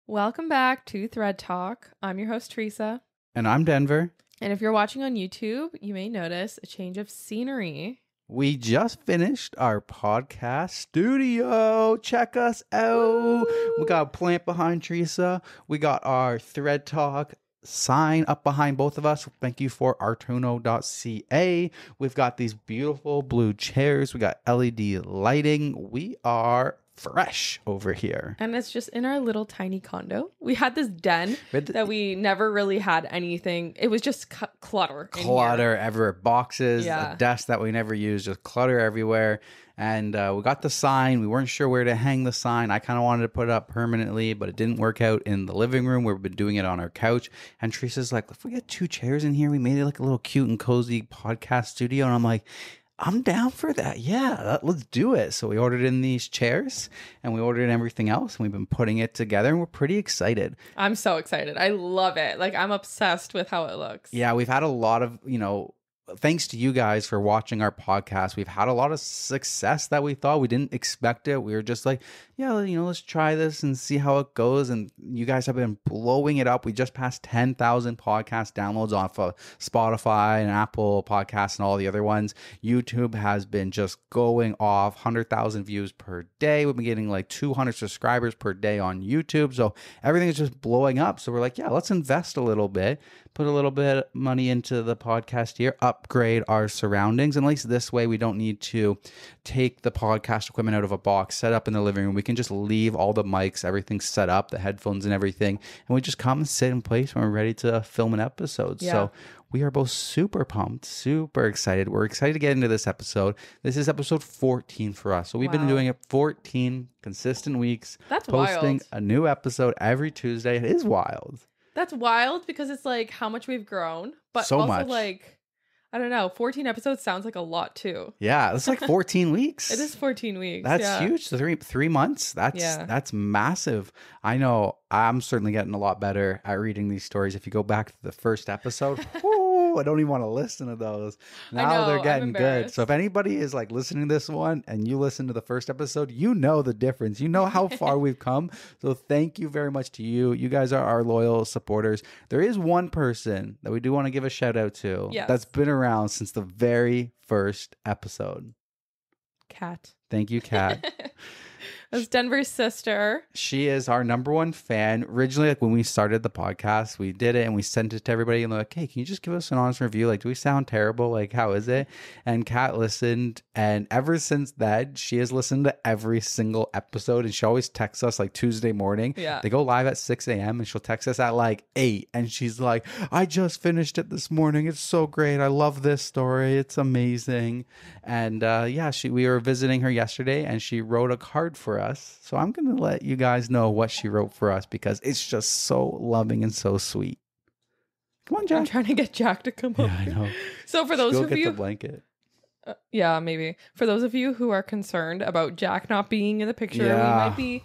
Welcome back to ThreadTalk. I'm your host, Teresa. And I'm Denver. And if you're watching on YouTube, you may notice a change of scenery. We just finished our podcast studio. Check us out. Woo! We got a plant behind Teresa. We got our ThreadTalk sign up behind both of us. Thank you for artuno.ca. We've got these beautiful blue chairs. We got LED lighting. We are fresh over here. And it's just in our little tiny condo. We had this den that we never really had anything. It was just clutter. Clutter everywhere. Boxes, a desk that we never used, just clutter everywhere. And we got the sign. We weren't sure where to hang the sign. I kind of wanted to put it up permanently, but it didn't work out in the living room where we've been doing it on our couch. And Teresa's like, if we get 2 chairs in here, we made it like a little cute and cozy podcast studio. And I'm like, I'm down for that. Yeah, let's do it. So we ordered in these chairs and we ordered in everything else. And we've been putting it together and we're pretty excited. I'm so excited. I love it. Like, I'm obsessed with how it looks. Yeah, we've had a lot of, thanks to you guys for watching our podcast. We've had a lot of success that we thought. We didn't expect it. We were just like, yeah, let's try this and see how it goes. And you guys have been blowing it up. We just passed 10,000 podcast downloads off of Spotify and Apple Podcasts and all the other ones. YouTube has been just going off, 100,000 views per day. We've been getting like 200 subscribers per day on YouTube. So everything is just blowing up. So we're like, yeah, let's invest a little bit, put a little bit of money into the podcast here, upgrade our surroundings. And at least this way, we don't need to take the podcast equipment out of a box, set up in the living room. We can just leave all the mics, everything set up, the headphones and everything. And we just come and sit in place when we're ready to film an episode. Yeah. So we are both super pumped, super excited. We're excited to get into this episode. This is episode 14 for us. So we've been doing it 14 consistent weeks. That's posting wild. A new episode every Tuesday. It is wild. That's wild because it's like how much we've grown, but so also much. Like, I don't know, 14 episodes sounds like a lot too. Yeah, it's like 14 weeks. It is 14 weeks. That's huge. So three months. That's massive. I know I'm certainly getting a lot better at reading these stories. If you go back to the first episode, I don't even want to listen to those. Now they're getting good. So if anybody is like listening to this one and you listen to the first episode, you know the difference. You know how far we've come. So thank you very much to you. You guys are our loyal supporters. There is one person that we do want to give a shout out to that's been around since the very first episode. Kat. Thank you, Kat. That's Denver's sister. She is our number one fan. Originally, like when we started the podcast, we did it and we sent it to everybody and they're like, hey, can you just give us an honest review? Like, do we sound terrible? Like, how is it? And Kat listened. And ever since then, she has listened to every single episode. And she always texts us like Tuesday morning. Yeah. They go live at 6 a.m. and she'll text us at like 8. And she's like, I just finished it this morning. It's so great. I love this story. It's amazing. And we were visiting her yesterday and she wrote a card for us. So I'm going to let you guys know what she wrote for us because it's just so loving and so sweet. Come on, Jack. I'm trying to get Jack to come over. Yeah, I know. So for those of you... get the blanket. Yeah, maybe. For those of you who are concerned about Jack not being in the picture, we might be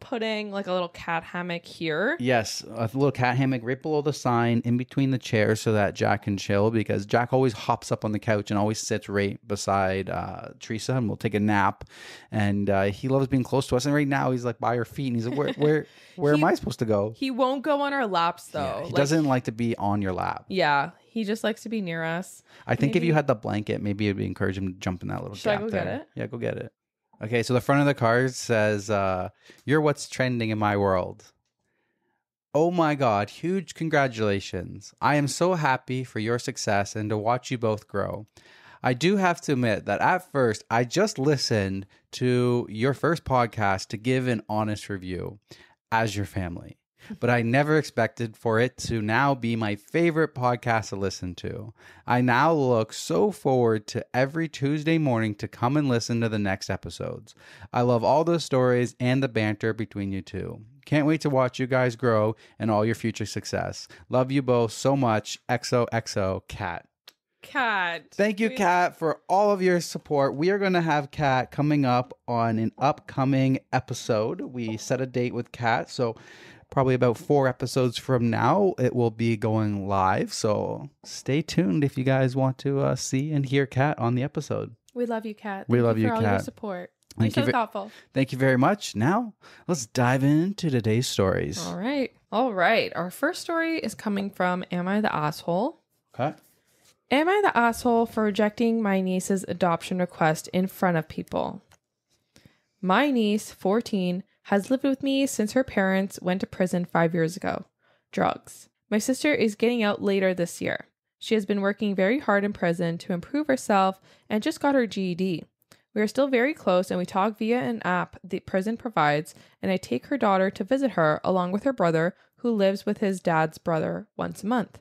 putting like a little cat hammock here. Yes, a little cat hammock right below the sign in between the chairs so that Jack can chill because Jack always hops up on the couch and always sits right beside Teresa and we'll take a nap. And he loves being close to us. And right now he's like by her feet and he's like, where am I supposed to go? He won't go on our laps though. Yeah, he doesn't like to be on your lap. Yeah, he just likes to be near us. I think if you had the blanket, maybe it'd encourage him to jump in that little gap there. Should I go get it? Yeah, go get it. Okay, so the front of the card says, you're what's trending in my world. Oh my God, huge congratulations. I am so happy for your success and to watch you both grow. I do have to admit that at first, I just listened to your first podcast to give an honest review as your family. But I never expected for it to now be my favorite podcast to listen to. I now look so forward to every Tuesday morning to come and listen to the next episodes. I love all the stories and the banter between you two. Can't wait to watch you guys grow and all your future success. Love you both so much. XOXO, Kat. Kat. Thank you, Kat, for all of your support. We are going to have Kat coming up on an upcoming episode. We set a date with Kat, so probably about 4 episodes from now, it will be going live. So stay tuned if you guys want to see and hear Kat on the episode. We love you, Kat. We love you, for all Kat. your support. You're so thoughtful. Thank you very much. Now, let's dive into today's stories. All right. All right. Our first story is coming from Am I the Asshole? Okay. Am I the asshole for rejecting my niece's adoption request in front of people? My niece, 14, has lived with me since her parents went to prison 5 years ago. Drugs. My sister is getting out later this year. She has been working very hard in prison to improve herself and just got her GED. We are still very close and we talk via an app the prison provides, and I take her daughter to visit her along with her brother who lives with his dad's brother once a month.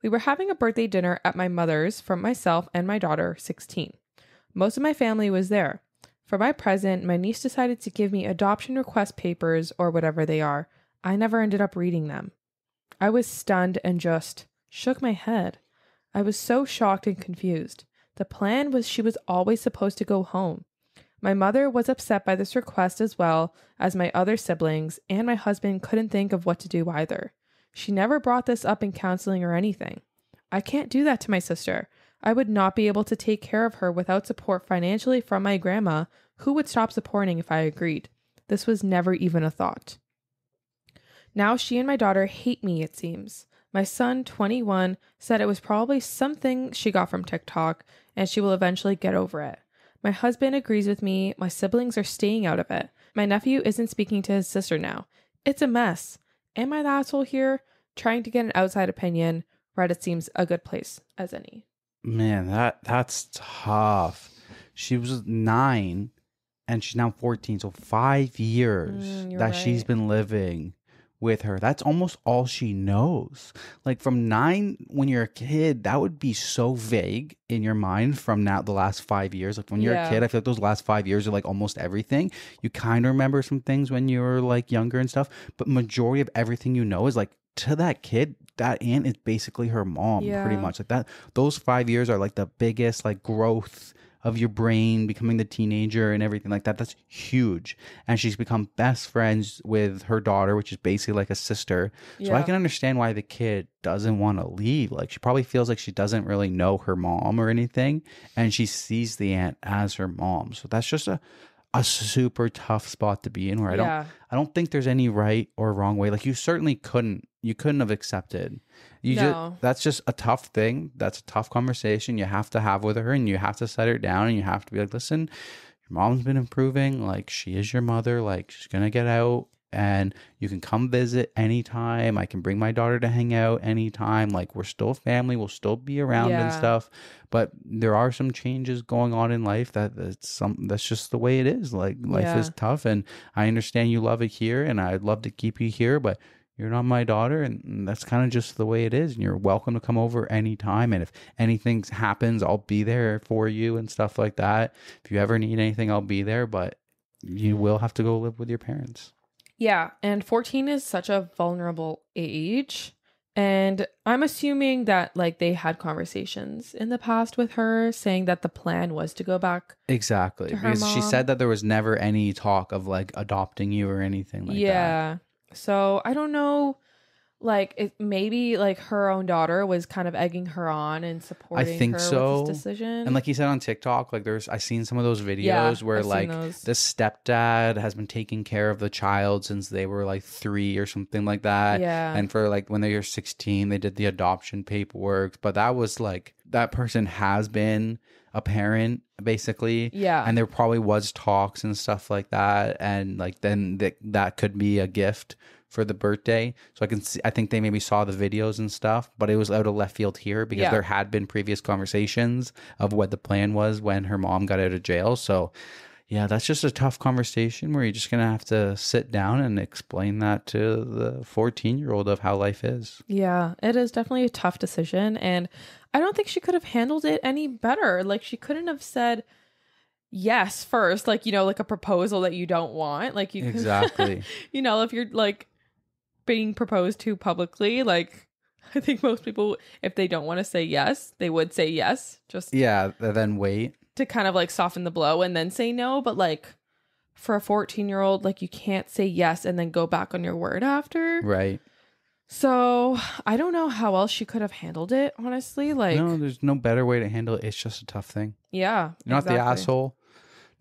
We were having a birthday dinner at my mother's for myself and my daughter, 16. Most of my family was there. For my present, my niece decided to give me adoption request papers or whatever they are. I never ended up reading them. I was stunned and just shook my head. I was so shocked and confused. The plan was she was always supposed to go home. My mother was upset by this request as well as my other siblings, and my husband couldn't think of what to do either. She never brought this up in counseling or anything. I can't do that to my sister. I would not be able to take care of her without support financially from my grandma, who would stop supporting if I agreed. This was never even a thought. Now she and my daughter hate me, it seems. My son, 21, said it was probably something she got from TikTok, and she will eventually get over it. My husband agrees with me. My siblings are staying out of it. My nephew isn't speaking to his sister now. It's a mess. Am I the asshole here? Trying to get an outside opinion. Reddit seems a good place as any. Man, that's tough. She was 9 and she's now 14. So 5 years that she's been living with her. That's almost all she knows. Like from 9, when you're a kid, that would be so vague in your mind from now the last 5 years. Like when you're a kid, I feel like those last 5 years are like almost everything. You kind of remember some things when you were like younger and stuff, but majority of everything you know is like to that kid, that aunt is basically her mom pretty much. Like that, those 5 years are like the biggest like growth of your brain, becoming the teenager and everything like that. That's huge. And she's become best friends with her daughter, which is basically like a sister. So I can understand why the kid doesn't want to leave. Like she probably feels like she doesn't really know her mom or anything, and she sees the aunt as her mom. So that's just a super tough spot to be in, where I don't think there's any right or wrong way. Like you couldn't have accepted. That's just a tough thing. That's a tough conversation you have to have with her, and you have to set her down, and you have to be like, listen, your mom's been improving. Like she is your mother. Like she's going to get out and you can come visit anytime. I can bring my daughter to hang out anytime. Like we're still family. We'll still be around and stuff. But there are some changes going on in life that's just the way it is. Like life is tough, and I understand you love it here, and I'd love to keep you here, but you're not my daughter, and that's kind of just the way it is. And you're welcome to come over anytime. And if anything happens, I'll be there for you and stuff like that. If you ever need anything, I'll be there. But you will have to go live with your parents. Yeah, and 14 is such a vulnerable age. And I'm assuming that like they had conversations in the past with her saying that the plan was to go back. Exactly. Because she said that there was never any talk of like adopting you or anything like that. Yeah. So I don't know, like maybe like her own daughter was kind of egging her on and supporting her with this decision. And like you said on TikTok, like I've seen some of those videos where like the stepdad has been taking care of the child since they were like 3 or something like that. Yeah. And for like when they were 16, they did the adoption paperwork. But that was like, that person has been a parent basically. Yeah. And there probably was talks and stuff like that. And like then that could be a gift for the birthday. So I think they maybe saw the videos and stuff, but it was out of left field here because there had been previous conversations of what the plan was when her mom got out of jail. So yeah, that's just a tough conversation where you're just going to have to sit down and explain that to the 14-year-old of how life is. Yeah, it is definitely a tough decision. And I don't think she could have handled it any better. Like she couldn't have said yes first, like, you know, like a proposal that you don't want. Like you exactly. You know, if you're like being proposed to publicly, like I think most people, if they don't want to say yes, they would say yes. Just then wait to kind of like soften the blow and then say no. But like for a 14-year-old, like you can't say yes and then go back on your word after. Right. So I don't know how else she could have handled it, honestly. Like, no, there's no better way to handle it. It's just a tough thing. Yeah. You're not the asshole.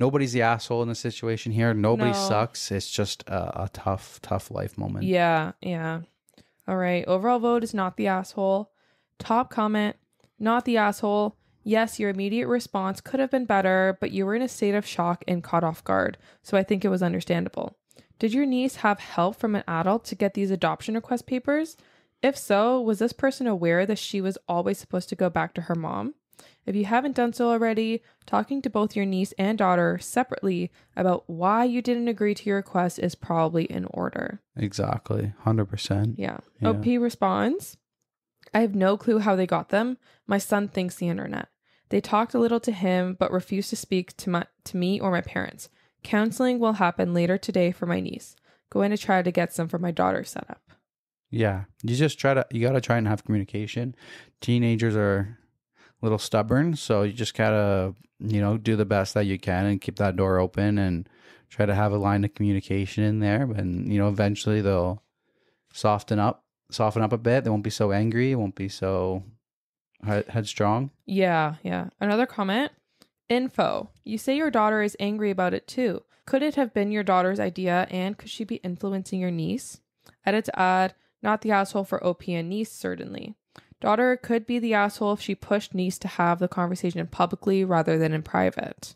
Nobody's the asshole in the situation here. Nobody No. sucks. It's just a tough life moment. Yeah, yeah. All right. Overall vote is not the asshole. Top comment, not the asshole. Yes, your immediate response could have been better, but you were in a state of shock and caught off guard, so I think it was understandable. Did your niece have help from an adult to get these adoption request papers? If so, was this person aware that she was always supposed to go back to her mom? If you haven't done so already, talking to both your niece and daughter separately about why you didn't agree to your request is probably in order. Exactly. 100%. Yeah. Yeah. OP responds, I have no clue how they got them. My son thinks the internet. They talked a little to him, but refused to speak to me or my parents. Counseling will happen later today for my niece. Going to try to get some for my daughter set up. Yeah. You gotta try and have communication. Teenagers are a little stubborn, so you just gotta, do the best that you can and keep that door open and try to have a line of communication in there. And, eventually they'll soften up a bit. They won't be so angry. It won't be so headstrong. Yeah. Another comment. Info. You say your daughter is angry about it too. Could it have been your daughter's idea and could she be influencing your niece? Edit to add, not the asshole for OP and niece, certainly. Daughter could be the asshole if she pushed niece to have the conversation publicly rather than in private.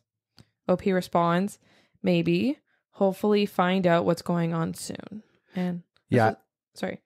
OP responds, maybe. Hopefully find out what's going on soon. And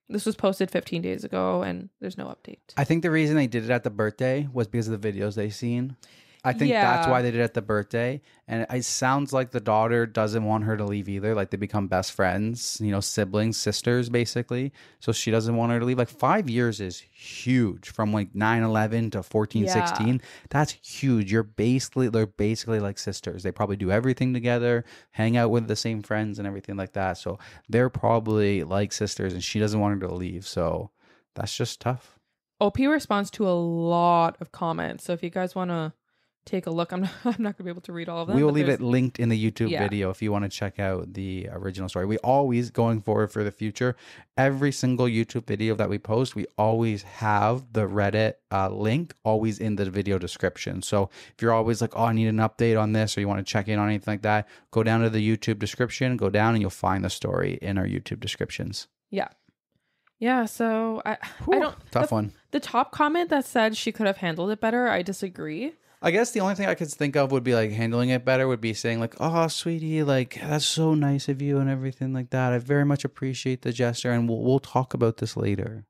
this was posted 15 days ago and there's no update. I think the reason they did it at the birthday was because of the videos they seen. I think that's why they did it at the birthday. And it sounds like the daughter doesn't want her to leave either. Like they become best friends, siblings, sisters, basically. So she doesn't want her to leave. Like 5 years is huge from like 9-11 to 14-16. That's huge. They're basically like sisters. They probably do everything together, hang out with the same friends and everything like that. So they're probably like sisters and she doesn't want her to leave. So that's just tough. OP responds to a lot of comments. So if you guys want to take a look. I'm not going to be able to read all of them. We will leave it linked in the YouTube video if you want to check out the original story. We always, going forward for the future, every single YouTube video that we post, we always have the Reddit link always in the video description. So if you're always like, oh, I need an update on this, or you want to check in on anything like that, go down to the YouTube description, go down and you'll find the story in our YouTube descriptions. Yeah, so I don't... Tough one. The top comment that said she could have handled it better, I disagree. I guess the only thing I could think of would be like handling it better would be saying like, oh, sweetie, like that's so nice of you and everything like that. I very much appreciate the gesture and we'll talk about this later.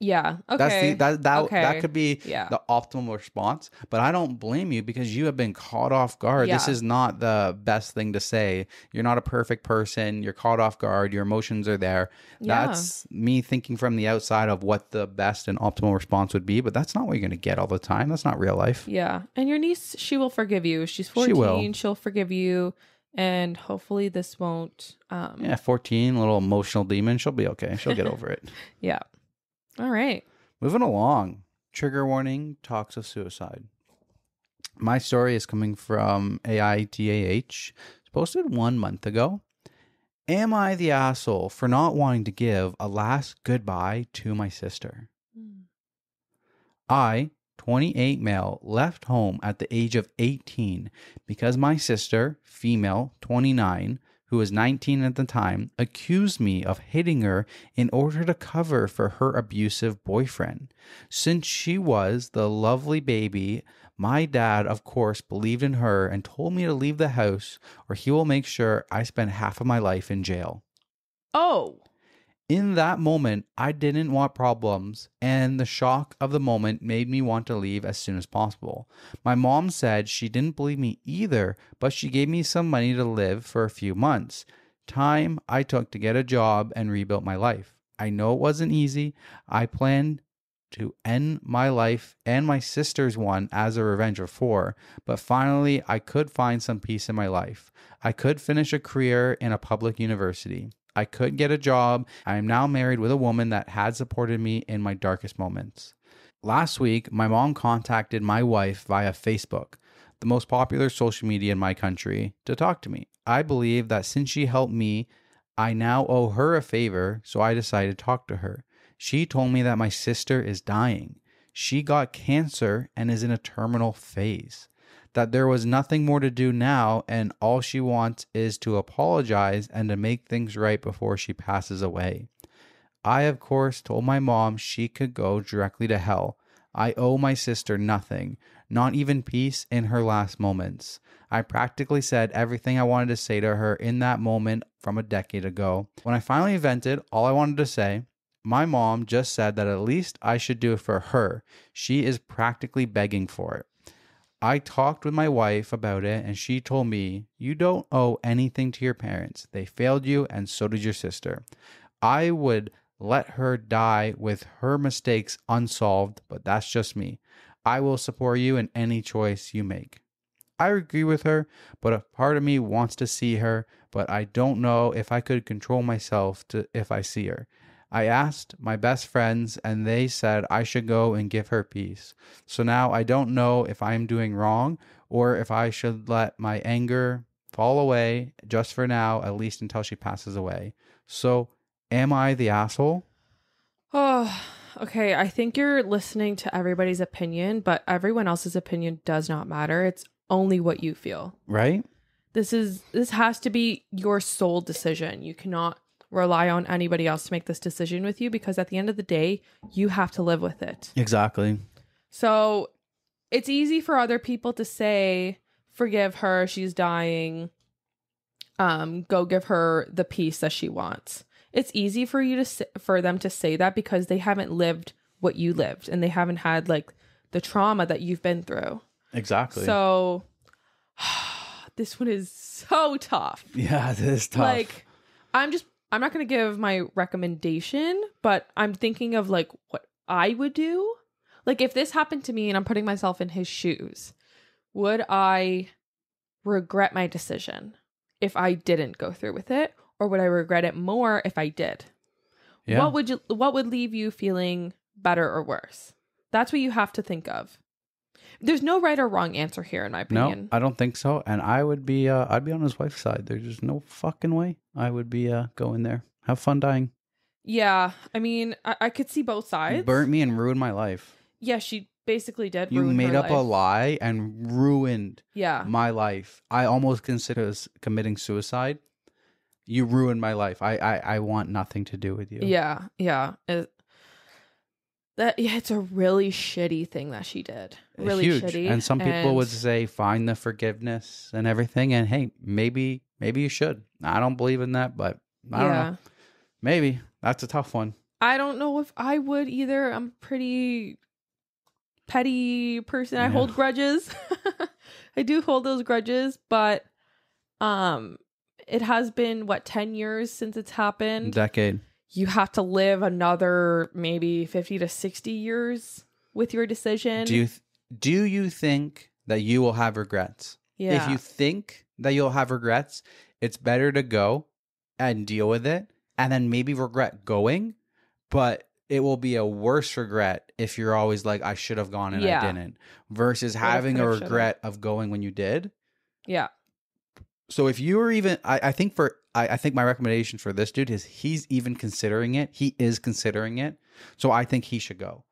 Yeah. Okay. That could be the optimal response, but I don't blame you because you have been caught off guard. This is not the best thing to say. You're not a perfect person. You're caught off guard. Your emotions are there. That's me thinking from the outside of what the best and optimal response would be, but that's not what you're going to get all the time. That's not real life. Yeah. And your niece, she will forgive you. She's 14. She'll forgive you. And hopefully this won't... 14, a little emotional demon. She'll be okay. She'll get over it. Yeah. All right. Moving along. Trigger warning, talks of suicide. My story is coming from AITAH. It's posted 1 month ago. Am I the asshole for not wanting to give a last goodbye to my sister? I, 28 male, left home at the age of 18 because my sister, female, 29, who was 19 at the time, accused me of hitting her in order to cover for her abusive boyfriend. Since she was the lovely baby, my dad, of course, believed in her and told me to leave the house or he will make sure I spend half of my life in jail. Oh. In that moment, I didn't want problems, and the shock of the moment made me want to leave as soon as possible. My mom said she didn't believe me either, but she gave me some money to live for a few months. Time I took to get a job and rebuild my life. I know it wasn't easy. I planned to end my life and my sister's one as a revenge of 4, but finally I could find some peace in my life. I could finish a career in a public university. I could get a job. I am now married with a woman that had supported me in my darkest moments. Last week, my mom contacted my wife via Facebook, the most popular social media in my country, to talk to me. I believe that since she helped me, I now owe her a favor, so I decided to talk to her. She told me that my sister is dying. She got cancer and is in a terminal phase. that there was nothing more to do now, and all she wants is to apologize and to make things right before she passes away. I, of course, told my mom she could go directly to hell. I owe my sister nothing, not even peace in her last moments. I practically said everything I wanted to say to her in that moment from a decade ago. When I finally vented all I wanted to say, my mom just said that at least I should do it for her. She is practically begging for it. I talked with my wife about it, and she told me, you don't owe anything to your parents. They failed you, and so did your sister. I would let her die with her mistakes unsolved, but that's just me. I will support you in any choice you make. I agree with her, but a part of me wants to see her, but I don't know if I could control myself if I see her. I asked my best friends, and they said I should go and give her peace. So now I don't know if I'm doing wrong or if I should let my anger fall away just for now, at least until she passes away. So am I the asshole? Oh, okay. I think you're listening to everybody's opinion, but everyone else's opinion does not matter. It's only what you feel. Right? This has to be your sole decision. You cannot rely on anybody else to make this decision with you, because at the end of the day, you have to live with it. Exactly. So it's easy for other people to say, forgive her, she's dying. Go give her the peace that she wants. It's easy for you for them to say that because they haven't lived what you lived, and they haven't had like the trauma that you've been through. Exactly. So this one is so tough. Yeah, it is tough. Like, I'm not going to give my recommendation, but I'm thinking of like what I would do. Like, if this happened to me and I'm putting myself in his shoes, would I regret my decision if I didn't go through with it? Or would I regret it more if I did? Yeah. What would leave you feeling better or worse? That's what you have to think of. There's no right or wrong answer here, in my opinion. No, I don't think so. And I would be, I'd be on his wife's side. There's just no fucking way I would be going there. Have fun dying. Yeah, I mean, I could see both sides. You burnt me and ruined my life. Yeah, she basically did. You ruin made her up a life. lie and ruined my life. I almost consider committing suicide. You ruined my life. I want nothing to do with you. Yeah. It's a really shitty thing that she did. Really huge. shitty. And some people would say find the forgiveness and everything. And hey, maybe you should. I don't believe in that, but I don't know. Maybe. That's a tough one. I don't know if I would either. I'm a pretty petty person. I hold grudges. I do hold those grudges, but it has been 10 years since it's happened. Decade. You have to live another maybe 50 to 60 years with your decision. Do you think that you will have regrets? Yeah. If you think that you'll have regrets, it's better to go and deal with it and then maybe regret going, but it will be a worse regret if you're always like, I should have gone and I didn't, versus having a regret of going when you did. Yeah. So if you were even, I think my recommendation for this dude is he's even considering it. He is considering it. So I think he should go.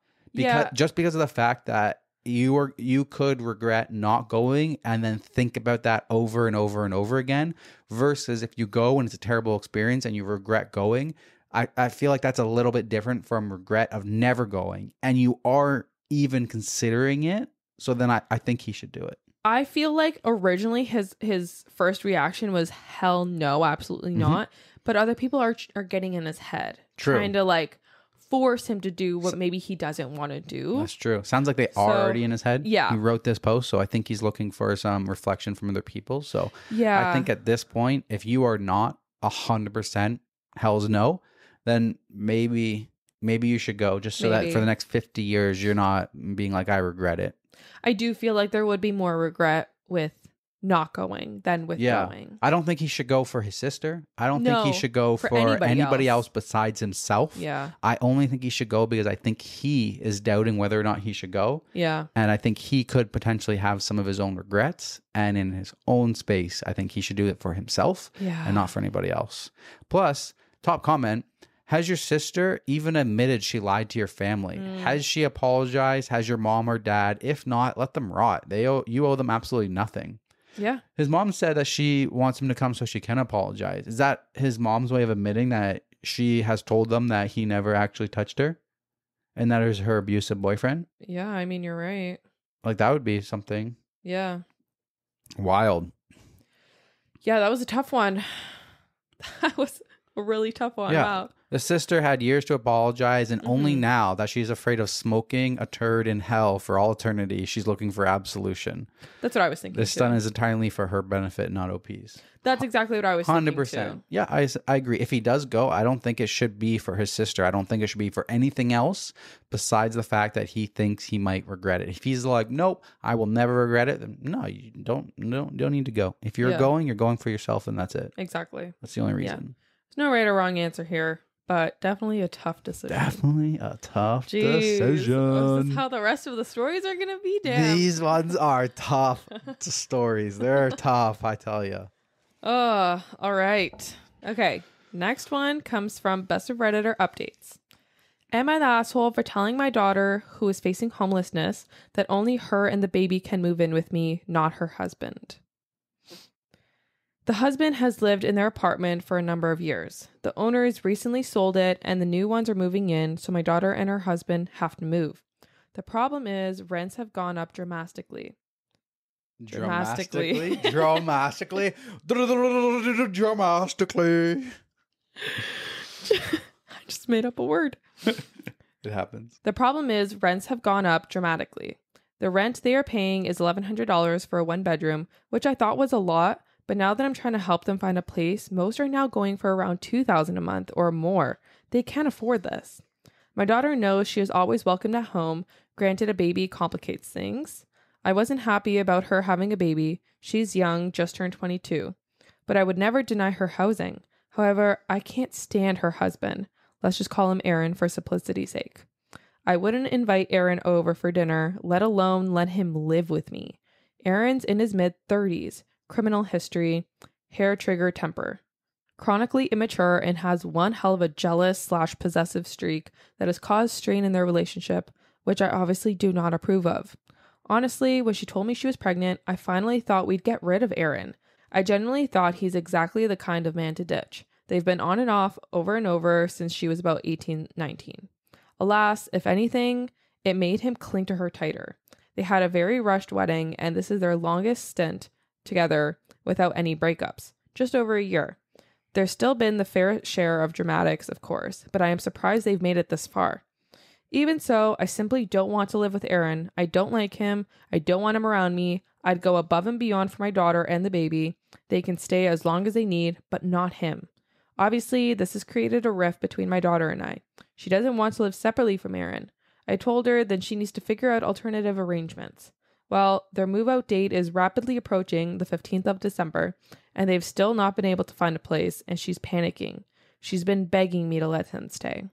Just because of the fact that you could regret not going and then think about that over and over and over again, versus if you go and it's a terrible experience and you regret going. I feel like that's a little bit different from regret of never going, and you are even considering it. So then I think he should do it. I feel like originally his first reaction was hell no, absolutely not. But other people are getting in his head, trying to like force him to do what maybe he doesn't want to do. That's true. Sounds like they are already in his head. Yeah. He wrote this post, so I think he's looking for some reflection from other people. So yeah, I think at this point, if you are not 100% hell's no, then maybe you should go, just so that for the next 50 years you're not being like, I regret it. I do feel like there would be more regret with not going than with going. I don't think he should go for his sister. I don't think he should go for anybody else besides himself. Yeah. I only think he should go because I think he is doubting whether or not he should go. Yeah. And I think he could potentially have some of his own regrets. And in his own space, I think he should do it for himself and not for anybody else. Plus, top comment, Has your sister even admitted she lied to your family? Has she apologized? Has your mom or dad? If not, let them rot. You owe them absolutely nothing. Yeah. His mom said that she wants him to come so she can apologize. Is that his mom's way of admitting that she has told them that he never actually touched her? And that is her abusive boyfriend? Yeah, I mean, you're right. Like, that would be something. Yeah. Wild. Yeah, that was a tough one. That was a really tough one. Yeah. Wow. The sister had years to apologize, and only now that she's afraid of smoking a turd in hell for all eternity, she's looking for absolution. That's what I was thinking. This stunt is entirely for her benefit, not OP's. That's exactly what I was thinking 100%. too. Yeah, I agree. If he does go, I don't think it should be for his sister. I don't think it should be for anything else besides the fact that he thinks he might regret it. If he's like, nope, I will never regret it, then no, you don't need to go. If you're going for yourself, and that's it. Exactly. That's the only reason. There's no right or wrong answer here, but definitely a tough decision. Definitely a tough Jeez, decision. This is how the rest of the stories are going to be, damn. These ones are tough stories. They're tough, I tell you. Oh, all right. Okay. Next one comes from Best of Redditor Updates. Am I the asshole for telling my daughter, who is facing homelessness, that only her and the baby can move in with me, not her husband? The husband has lived in their apartment for a number of years. The owners recently sold it and the new ones are moving in, so my daughter and her husband have to move. The problem is rents have gone up dramatically. Dramatically. I just made up a word. It happens. The problem is rents have gone up dramatically. The rent they are paying is $1,100 for a one bedroom, which I thought was a lot, but now that I'm trying to help them find a place, most are now going for around $2,000 a month or more. They can't afford this. My daughter knows she is always welcomed at home. Granted, a baby complicates things. I wasn't happy about her having a baby. She's young, just turned 22. But I would never deny her housing. However, I can't stand her husband. Let's just call him Aaron for simplicity's sake. I wouldn't invite Aaron over for dinner, let alone let him live with me. Aaron's in his mid-30s, criminal history, hair trigger temper. Chronically immature and has one hell of a jealous/possessive streak that has caused strain in their relationship, which I obviously do not approve of. Honestly, when she told me she was pregnant, I finally thought we'd get rid of Aaron. I genuinely thought he's exactly the kind of man to ditch. They've been on and off over and over since she was about 18, 19. Alas, if anything, it made him cling to her tighter. They had a very rushed wedding, and this is their longest stint together without any breakups, just over a year. There's still been the fair share of dramatics, of course, but I am surprised they've made it this far. Even so, I simply don't want to live with Aaron. I don't like him. I don't want him around me. I'd go above and beyond for my daughter and the baby. They can stay as long as they need, but not him. Obviously, this has created a rift between my daughter and I. She doesn't want to live separately from Aaron. I told her that she needs to figure out alternative arrangements. Well, their move-out date is rapidly approaching, the 15th of December, and they've still not been able to find a place, and she's panicking. She's been begging me to let him stay.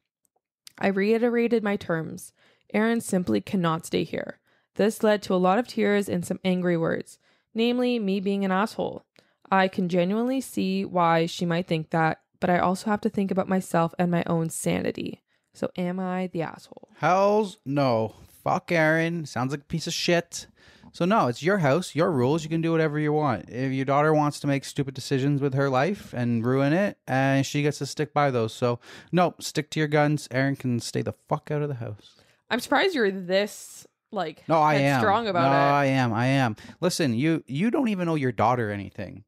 I reiterated my terms. Aaron simply cannot stay here. This led to a lot of tears and some angry words, namely me being an asshole. I can genuinely see why she might think that, but I also have to think about myself and my own sanity. So am I the asshole? Hells no. Fuck Aaron. Sounds like a piece of shit. So no, it's your house, your rules. You can do whatever you want. If your daughter wants to make stupid decisions with her life and ruin it, and she gets to stick by those. So no, stick to your guns. Aaron can stay the fuck out of the house. I'm surprised you're this no, I am strong about no, it. I am. Listen, you don't even owe your daughter anything.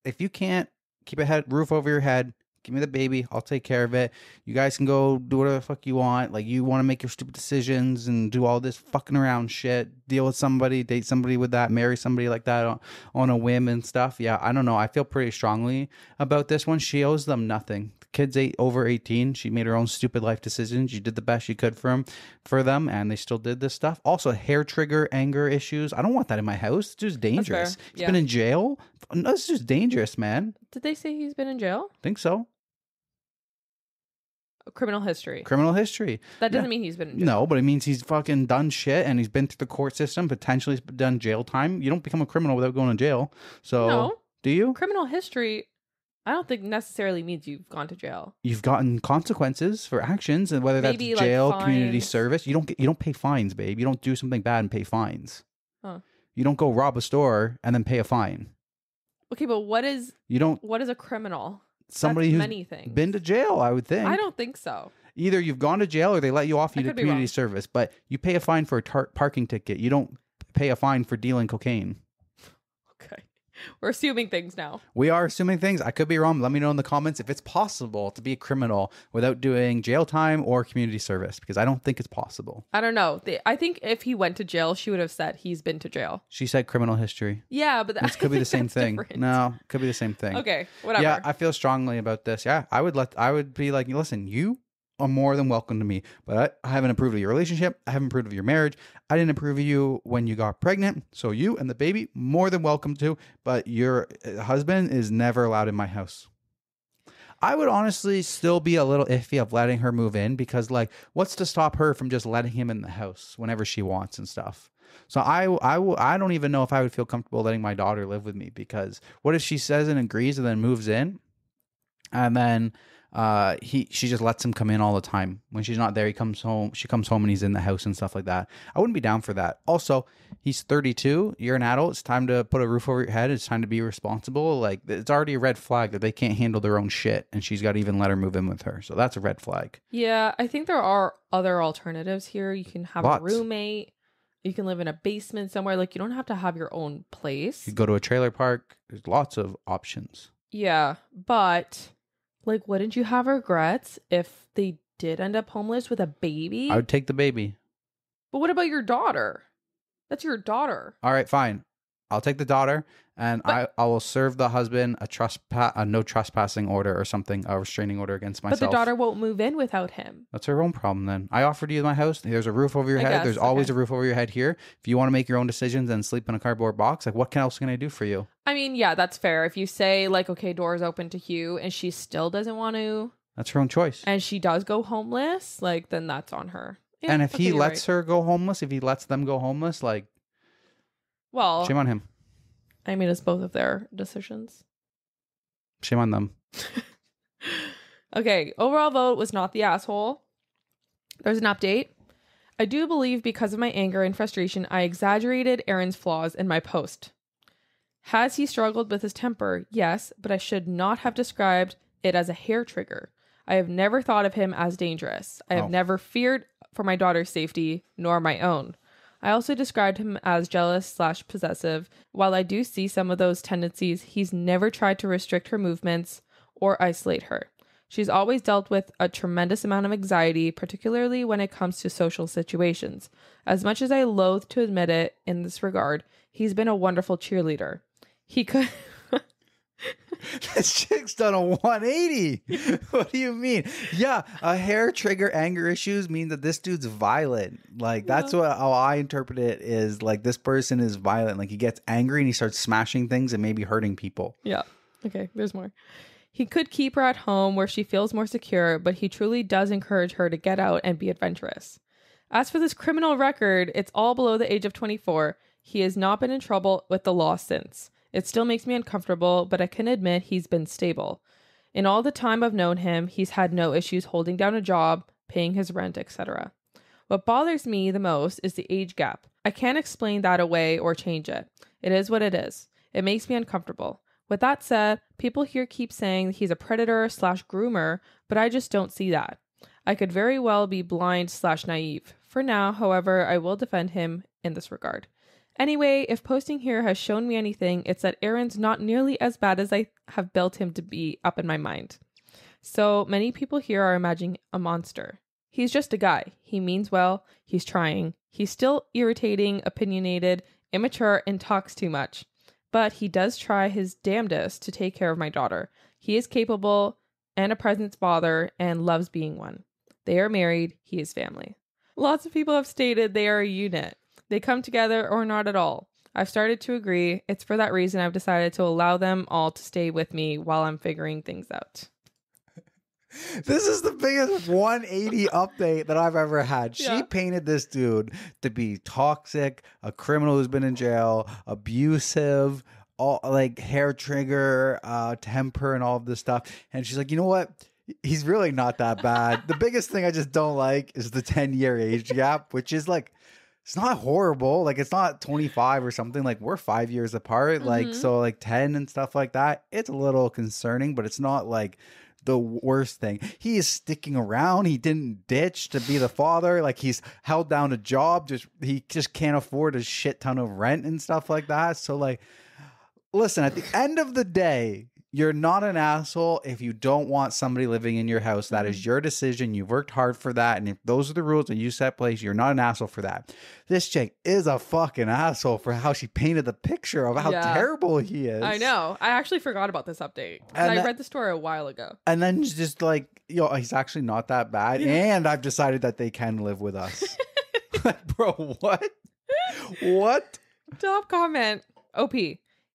If you can't keep a roof over your head, give me the baby. I'll take care of it. You guys can go do whatever the fuck you want. Like, you want to make your stupid decisions and do all this fucking around shit. Deal with somebody, date somebody with that, marry somebody like that on a whim and stuff. Yeah, I don't know. I feel pretty strongly about this one. She owes them nothing. The kid's over 18. She made her own stupid life decisions. She did the best she could for them, and they still did this stuff. Also, hair trigger, anger issues. I don't want that in my house. It's just dangerous. He's been in jail. No, it's just dangerous, man. Did they say he's been in jail? Think so. Criminal history. Criminal history. That doesn't mean he's been in jail. No, but it means he's fucking done shit and he's been through the court system, potentially done jail time. You don't become a criminal without going to jail. So, No. do you? Criminal history. I don't think necessarily means you've gone to jail. You've gotten consequences for actions, and whether Maybe, that's like, jail, community fines. service. You don't pay fines, babe. You don't do something bad and pay fines. Huh. You don't go rob a store and then pay a fine. Okay, but what is a criminal? Somebody That's who's many things. been to jail, I would think. I don't think so. Either you've gone to jail or they let you off, you I did could be community wrong. service, but you pay a fine for a parking ticket. You don't pay a fine for dealing cocaine. Okay. We're assuming things now. We are assuming things. I could be wrong. Let me know in the comments if it's possible to be a criminal without doing jail time or community service, because I don't think it's possible. I don't know. I think if he went to jail, she would have said he's been to jail. She said criminal history. Yeah, but This could be the same thing. Different. No, could be the same thing. Okay, whatever. Yeah, I feel strongly about this. Yeah, I would be like, listen, you are more than welcome to me, but I haven't approved of your relationship. I haven't approved of your marriage. I didn't approve of you when you got pregnant. So you and the baby, more than welcome to, but your husband is never allowed in my house. I would honestly still be a little iffy of letting her move in, because like, what's to stop her from just letting him in the house whenever she wants and stuff? So I don't even know if I would feel comfortable letting my daughter live with me, because what if she says and agrees and then moves in, and then she just lets him come in all the time. When she's not there, she comes home and he's in the house and stuff like that. I wouldn't be down for that. Also, he's 32, you're an adult, it's time to put a roof over your head, it's time to be responsible. Like, it's already a red flag that they can't handle their own shit, and she's got to even let her move in with her. So that's a red flag. Yeah, I think there are other alternatives here. You can have Lots. a roommate. You can live in a basement somewhere. Like, you don't have to have your own place. You go to a trailer park. There's lots of options. Yeah, but like, wouldn't you have regrets if they did end up homeless with a baby? I would take the baby. But what about your daughter? That's your daughter. All right, fine. I'll take the daughter, and I will serve the husband a no trespassing order or something, a restraining order against myself. But the daughter won't move in without him. That's her own problem then. I offered you my house. There's a roof over your head. guess, There's always okay. a roof over your head here. If you want to make your own decisions and sleep in a cardboard box, like, what else can I do for you? I mean, yeah, that's fair. If you say, like, okay, doors open to Hugh, and she still doesn't want to, That's her own choice. and she does go homeless, like, then that's on her. Yeah, And if okay, he you're lets right. her go homeless, if he lets them go homeless, like, Well, shame on him. I mean, it's both of their decisions. Shame on them. Okay, overall vote was not the asshole. There's an update. I do believe because of my anger and frustration, I exaggerated Aaron's flaws in my post. Has he struggled with his temper? Yes, but I should not have described it as a hair trigger. I have never thought of him as dangerous. I have never feared for my daughter's safety, nor my own. I also described him as jealous/possessive. While I do see some of those tendencies, he's never tried to restrict her movements or isolate her. She's always dealt with a tremendous amount of anxiety, particularly when it comes to social situations. As much as I loathe to admit it in this regard, he's been a wonderful cheerleader. He could... This chick's done a 180. What do you mean? Yeah, a hair trigger anger issues means that this dude's violent. Like, that's how I interpret it, is like, this person is violent. Like, he gets angry and he starts smashing things and maybe hurting people. Yeah. Okay, there's more. He could keep her at home where she feels more secure, but he truly does encourage her to get out and be adventurous. As for this criminal record, it's all below the age of 24. He has not been in trouble with the law since. It still makes me uncomfortable, but I can admit he's been stable. In all the time I've known him, he's had no issues holding down a job, paying his rent, etc. What bothers me the most is the age gap. I can't explain that away or change it. It is what it is. It makes me uncomfortable. With that said, people here keep saying he's a predator/groomer, but I just don't see that. I could very well be blind/naive. For now, however, I will defend him in this regard. Anyway, if posting here has shown me anything, it's that Aaron's not nearly as bad as I have built him to be up in my mind. So many people here are imagining a monster. He's just a guy. He means well. He's trying. He's still irritating, opinionated, immature, and talks too much. But he does try his damnedest to take care of my daughter. He is capable and a present father and loves being one. They are married. He is family. Lots of people have stated they are a unit. They come together or not at all. I've started to agree. It's for that reason I've decided to allow them all to stay with me while I'm figuring things out. This is the biggest 180 update that I've ever had. Yeah. She painted this dude to be toxic, a criminal who's been in jail, abusive, all like hair trigger, temper, and all of this stuff. And she's like, you know what? He's really not that bad. The biggest thing I just don't like is the 10-year age gap, which is like, it's not horrible. Like, it's not 25 or something. Like, we're 5 years apart. Like, so like 10 and stuff like that. It's a little concerning, but it's not like the worst thing. He is sticking around. He didn't ditch to be the father. Like, he's held down a job. He just can't afford a shit ton of rent and stuff like that. So like, listen, at the end of the day, you're not an asshole if you don't want somebody living in your house. That is your decision. You've worked hard for that. And if those are the rules that you set place, you're not an asshole for that. This chick is a fucking asshole for how she painted the picture of how terrible he is. I know. I actually forgot about this update. And I read the story a while ago. And then just like, he's actually not that bad. And I've decided that they can live with us. Like, bro, what? What? Top comment. OP.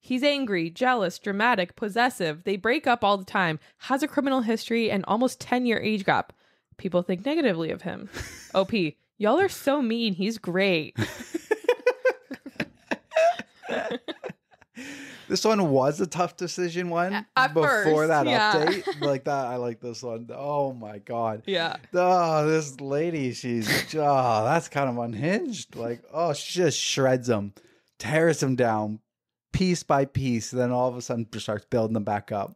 He's angry, jealous, dramatic, possessive. They break up all the time. Has a criminal history and almost 10-year age gap. People think negatively of him. OP. Y'all are so mean. He's great. This one was a tough decision one at before first, that update. Like that, I like this one. Oh my God. Yeah. Oh, this lady, that's kind of unhinged. Like, she just shreds him, tears him down piece by piece. Then all of a sudden just starts building them back up.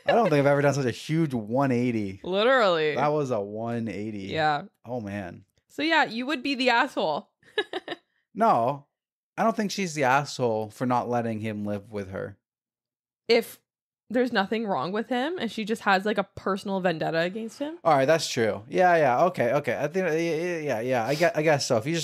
I don't think I've ever done such a huge 180. Literally. That was a 180. Yeah. Oh man. So yeah, you would be the asshole. No, I don't think she's the asshole for not letting him live with her. If there's nothing wrong with him and she just has like a personal vendetta against him. All right, that's true. Yeah. Okay. I think yeah. I guess so. If you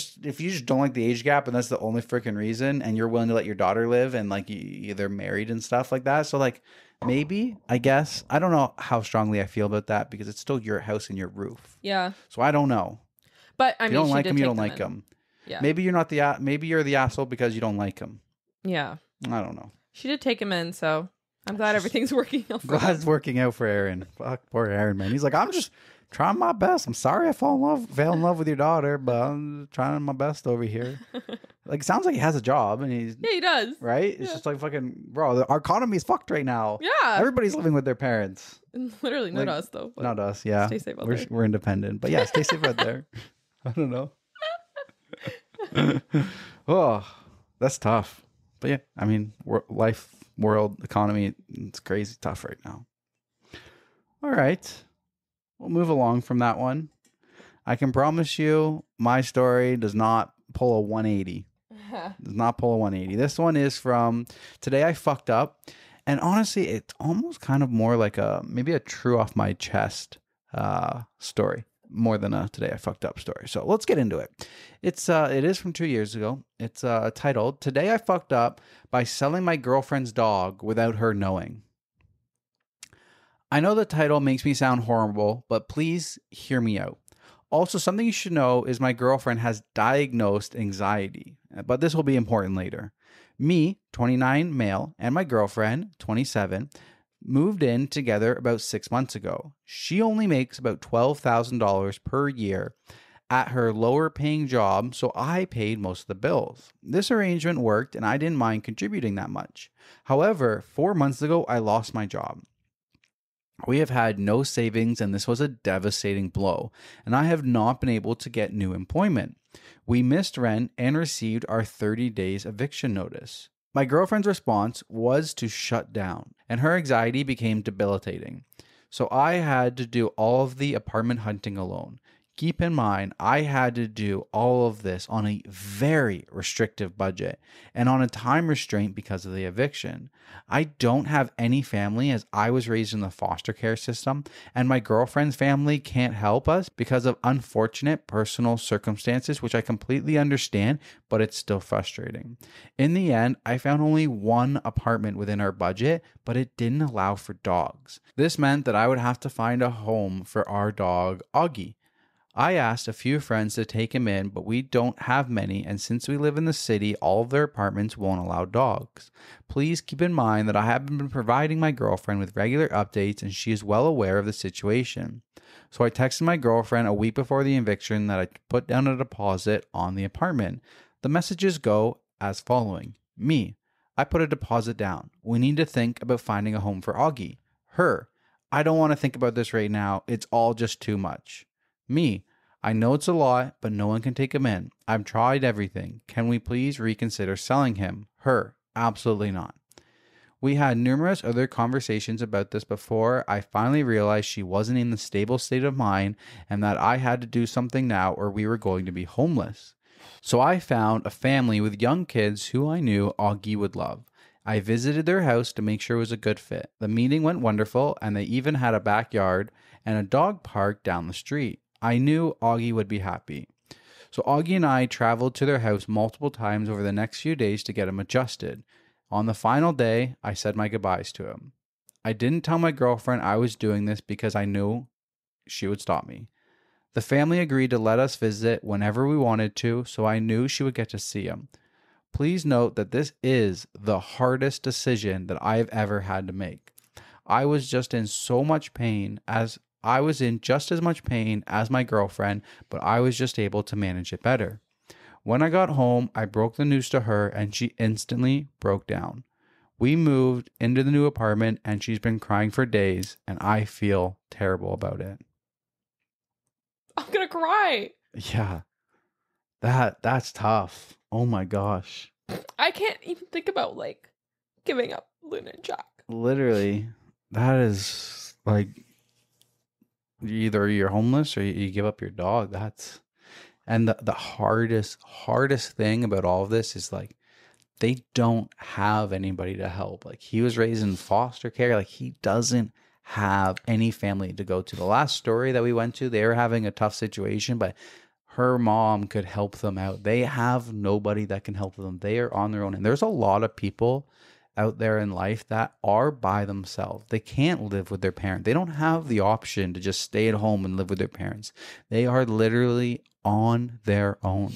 just don't like the age gap and that's the only freaking reason, and you're willing to let your daughter live and like they're married and stuff like that, so like maybe, I guess, I don't know how strongly I feel about that because it's still your house and your roof. Yeah. So I don't know. But I mean, if you don't like him, you don't like him. Yeah. Maybe you're the asshole because you don't like him. Yeah. I don't know. She did take him in, so I'm glad everything's working out for him. Glad it's working out for Aaron. Fuck, poor Aaron, man. He's like, I'm just trying my best. I'm sorry I fell in love with your daughter, but I'm trying my best over here. Like, it sounds like he has a job, and he does. Right? It's just like fucking, bro, our economy's fucked right now. Yeah. Everybody's living with their parents. Literally, not us, though. Not us, yeah. Stay safe out there. We're independent. But yeah, stay safe out there. I don't know. Oh, that's tough. But yeah, I mean, world economy, it's crazy tough right now. All right, we'll move along from that one. I can promise you my story does not pull a 180. Does not pull a 180. This one is from Today I Fucked Up. And honestly, it's almost kind of more like maybe a true off my chest story, more than a Today I Fucked Up story. So let's get into it. It is from 2 years ago. It's titled Today I Fucked Up by Selling My Girlfriend's Dog Without Her Knowing. I know the title makes me sound horrible, but please hear me out. Also, something you should know is my girlfriend has diagnosed anxiety, but this will be important later. Me, 29 male, and my girlfriend, 27, moved in together about 6 months ago. She only makes about $12,000 per year at her lower paying job, so I paid most of the bills. This arrangement worked and I didn't mind contributing that much. However, 4 months ago, I lost my job. We have had no savings and this was a devastating blow, and I have not been able to get new employment. We missed rent and received our 30 days eviction notice. My girlfriend's response was to shut down, and her anxiety became debilitating. So I had to do all of the apartment hunting alone. Keep in mind, I had to do all of this on a very restrictive budget and on a time restraint because of the eviction. I don't have any family as I was raised in the foster care system, and my girlfriend's family can't help us because of unfortunate personal circumstances, which I completely understand, but it's still frustrating. In the end, I found only one apartment within our budget, but it didn't allow for dogs. This meant that I would have to find a home for our dog, Augie. I asked a few friends to take him in, but we don't have many, and since we live in the city, all of their apartments won't allow dogs. Please keep in mind that I have been providing my girlfriend with regular updates, and she is well aware of the situation. So I texted my girlfriend a week before the eviction that I put down a deposit on the apartment. The messages go as following. Me, I put a deposit down. We need to think about finding a home for Augie. Her. I don't want to think about this right now. It's all just too much. Me. I know it's a lot, but no one can take him in. I've tried everything. Can we please reconsider selling him? Her. Absolutely not. We had numerous other conversations about this before I finally realized she wasn't in the stable state of mind and that I had to do something now or we were going to be homeless. So I found a family with young kids who I knew Augie would love. I visited their house to make sure it was a good fit. The meeting went wonderful and they even had a backyard and a dog park down the street. I knew Augie would be happy. So Augie and I traveled to their house multiple times over the next few days to get him adjusted. On the final day, I said my goodbyes to him. I didn't tell my girlfriend I was doing this because I knew she would stop me. The family agreed to let us visit whenever we wanted to, so I knew she would get to see him. Please note that this is the hardest decision that I've ever had to make. I was just in so much pain as I was in just as much pain as my girlfriend, but I was just able to manage it better. When I got home, I broke the news to her and she instantly broke down. We moved into the new apartment and she's been crying for days and I feel terrible about it. I'm gonna cry. Yeah. That's tough. Oh my gosh. I can't even think about like giving up Luna and Jack. Literally, that is like either you're homeless or you give up your dog. And the hardest thing about all of this is like they don't have anybody to help. Like he was raised in foster care. Like he doesn't have any family to go to. The last story that we went to, they were having a tough situation, but her mom could help them out. They have nobody that can help them. They are on their own. And there's a lot of people out there in life that are by themselves. They can't live with their parent. They don't have the option to just stay at home and live with their parents. They are literally on their own.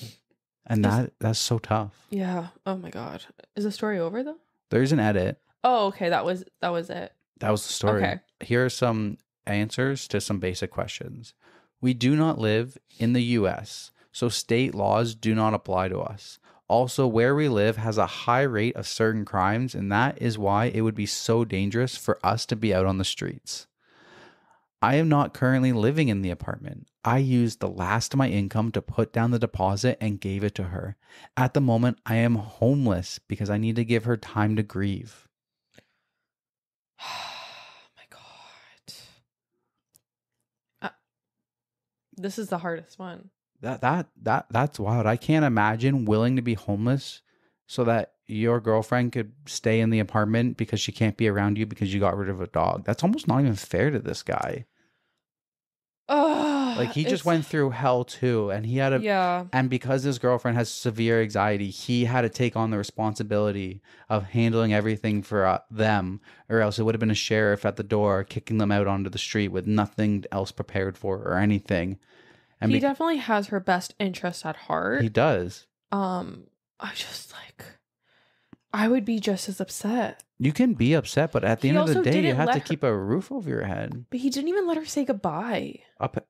And that's so tough. Yeah. Oh my God. Is the story over though? There's an edit. Oh, okay. That was it. That was the story. Okay. Here are some answers to some basic questions. We do not live in the US, so state laws do not apply to us. Also, where we live has a high rate of certain crimes, and that is why it would be so dangerous for us to be out on the streets. I am not currently living in the apartment. I used the last of my income to put down the deposit and gave it to her. At the moment, I am homeless because I need to give her time to grieve. Oh my God. This is the hardest one. That's wild. I can't imagine willing to be homeless so that your girlfriend could stay in the apartment because she can't be around you because you got rid of a dog. That's almost not even fair to this guy. Oh, Like he just went through hell too, and he had and because his girlfriend has severe anxiety, he had to take on the responsibility of handling everything for them, or else it would have been a sheriff at the door kicking them out onto the street with nothing else prepared for or anything. And he definitely has her best interest at heart. He does. I would be just as upset. You can be upset, but at the end of the day, you have to keep a roof over your head. But he didn't even let her say goodbye.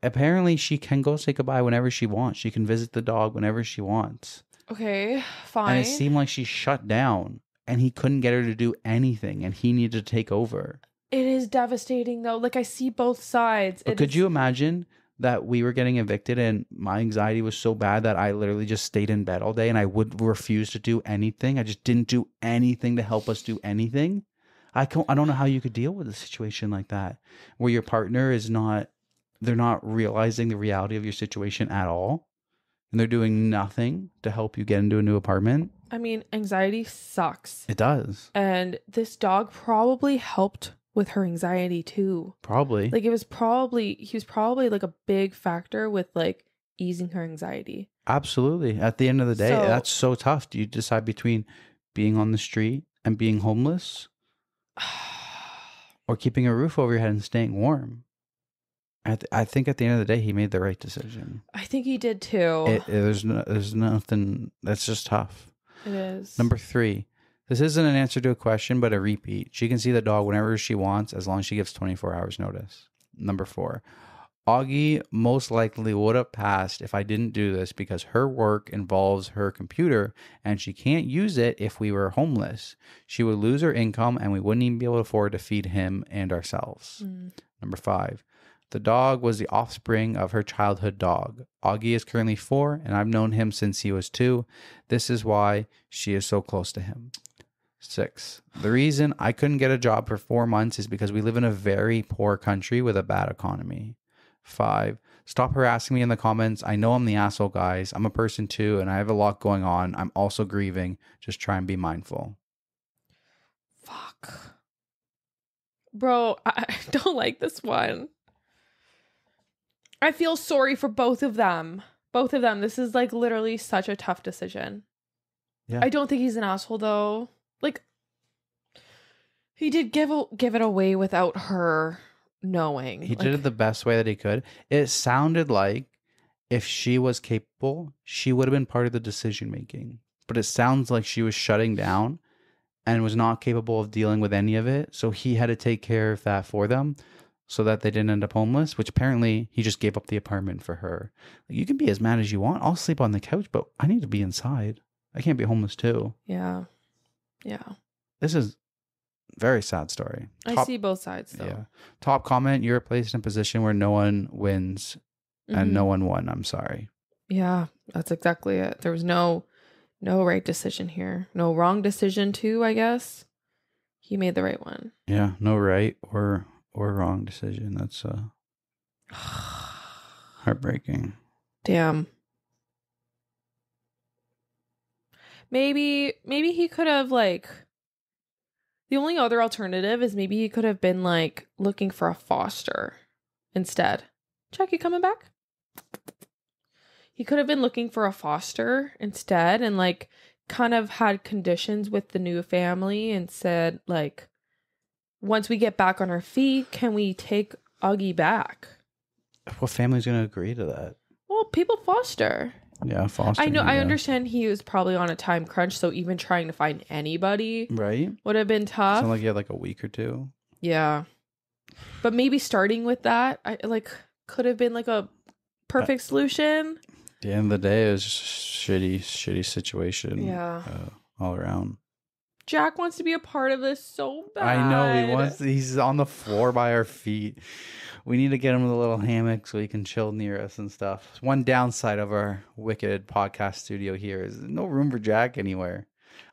Apparently, she can go say goodbye whenever she wants. She can visit the dog whenever she wants. Okay, fine. And it seemed like she shut down, and he couldn't get her to do anything, and he needed to take over. It is devastating, though. Like, I see both sides. But could you imagine that we were getting evicted and my anxiety was so bad that I literally just stayed in bed all day and I would refuse to do anything? I just didn't do anything to help us do anything. I don't know how you could deal with a situation like that where your partner they're not realizing the reality of your situation at all and they're doing nothing to help you get into a new apartment. I mean, anxiety sucks. It does. And this dog probably helped with her anxiety too. Probably. Like he was probably like a big factor with like easing her anxiety. Absolutely. At the end of the day, that's so tough. Do you decide between being on the street and being homeless or keeping a roof over your head and staying warm? I think at the end of the day, he made the right decision. I think he did too. There's nothing. That's just tough. It is. Number 3. This isn't an answer to a question, but a repeat. She can see the dog whenever she wants, as long as she gives 24 hours notice. Number 4. Augie most likely would have passed if I didn't do this because her work involves her computer and she can't use it if we were homeless. She would lose her income and we wouldn't even be able to afford to feed him and ourselves. Number 5. The dog was the offspring of her childhood dog. Augie is currently 4 and I've known him since he was 2. This is why she is so close to him. 6. The reason I couldn't get a job for 4 months is because we live in a very poor country with a bad economy. 5. Stop harassing me in the comments. I know I'm the asshole, guys. I'm a person too, and I have a lot going on. I'm also grieving. Just try and be mindful. Fuck. Bro, I don't like this one. I feel sorry for both of them. Both of them. This is like literally such a tough decision. Yeah. I don't think he's an asshole though. Like, he did give it away without her knowing. He did it the best way that he could. It sounded like if she was capable, she would have been part of the decision making. But it sounds like she was shutting down and was not capable of dealing with any of it. So he had to take care of that for them so that they didn't end up homeless, which apparently he just gave up the apartment for her. Like, you can be as mad as you want. I'll sleep on the couch, but I need to be inside. I can't be homeless too. Yeah. Yeah. This is very sad story. I see both sides though. Yeah. Top comment, you're placed in a position where no one wins and no one won. I'm sorry. Yeah, that's exactly it. There was no right decision here. No wrong decision too, I guess. He made the right one. Yeah, no right or wrong decision. That's heartbreaking. Damn. Maybe he could have like, the only other alternative is maybe he could have been like looking for a foster instead. Check, you coming back? He could have been looking for a foster instead and like kind of had conditions with the new family and said like, once we get back on our feet, can we take Augie back? What family's going to agree to that? Well, people foster. Yeah, foster. I know. Yeah. I understand he was probably on a time crunch, so even trying to find anybody would have been tough. Sound like he had like a week or two. Yeah, but maybe starting with that, I like could have been like a perfect solution. At the end of the day, it was just shitty situation. Yeah, all around. Jack wants to be a part of this so bad. I know he wants. He's on the floor by our feet. We need to get him with a little hammock so he can chill near us and stuff. One downside of our wicked podcast studio here is no room for Jack anywhere.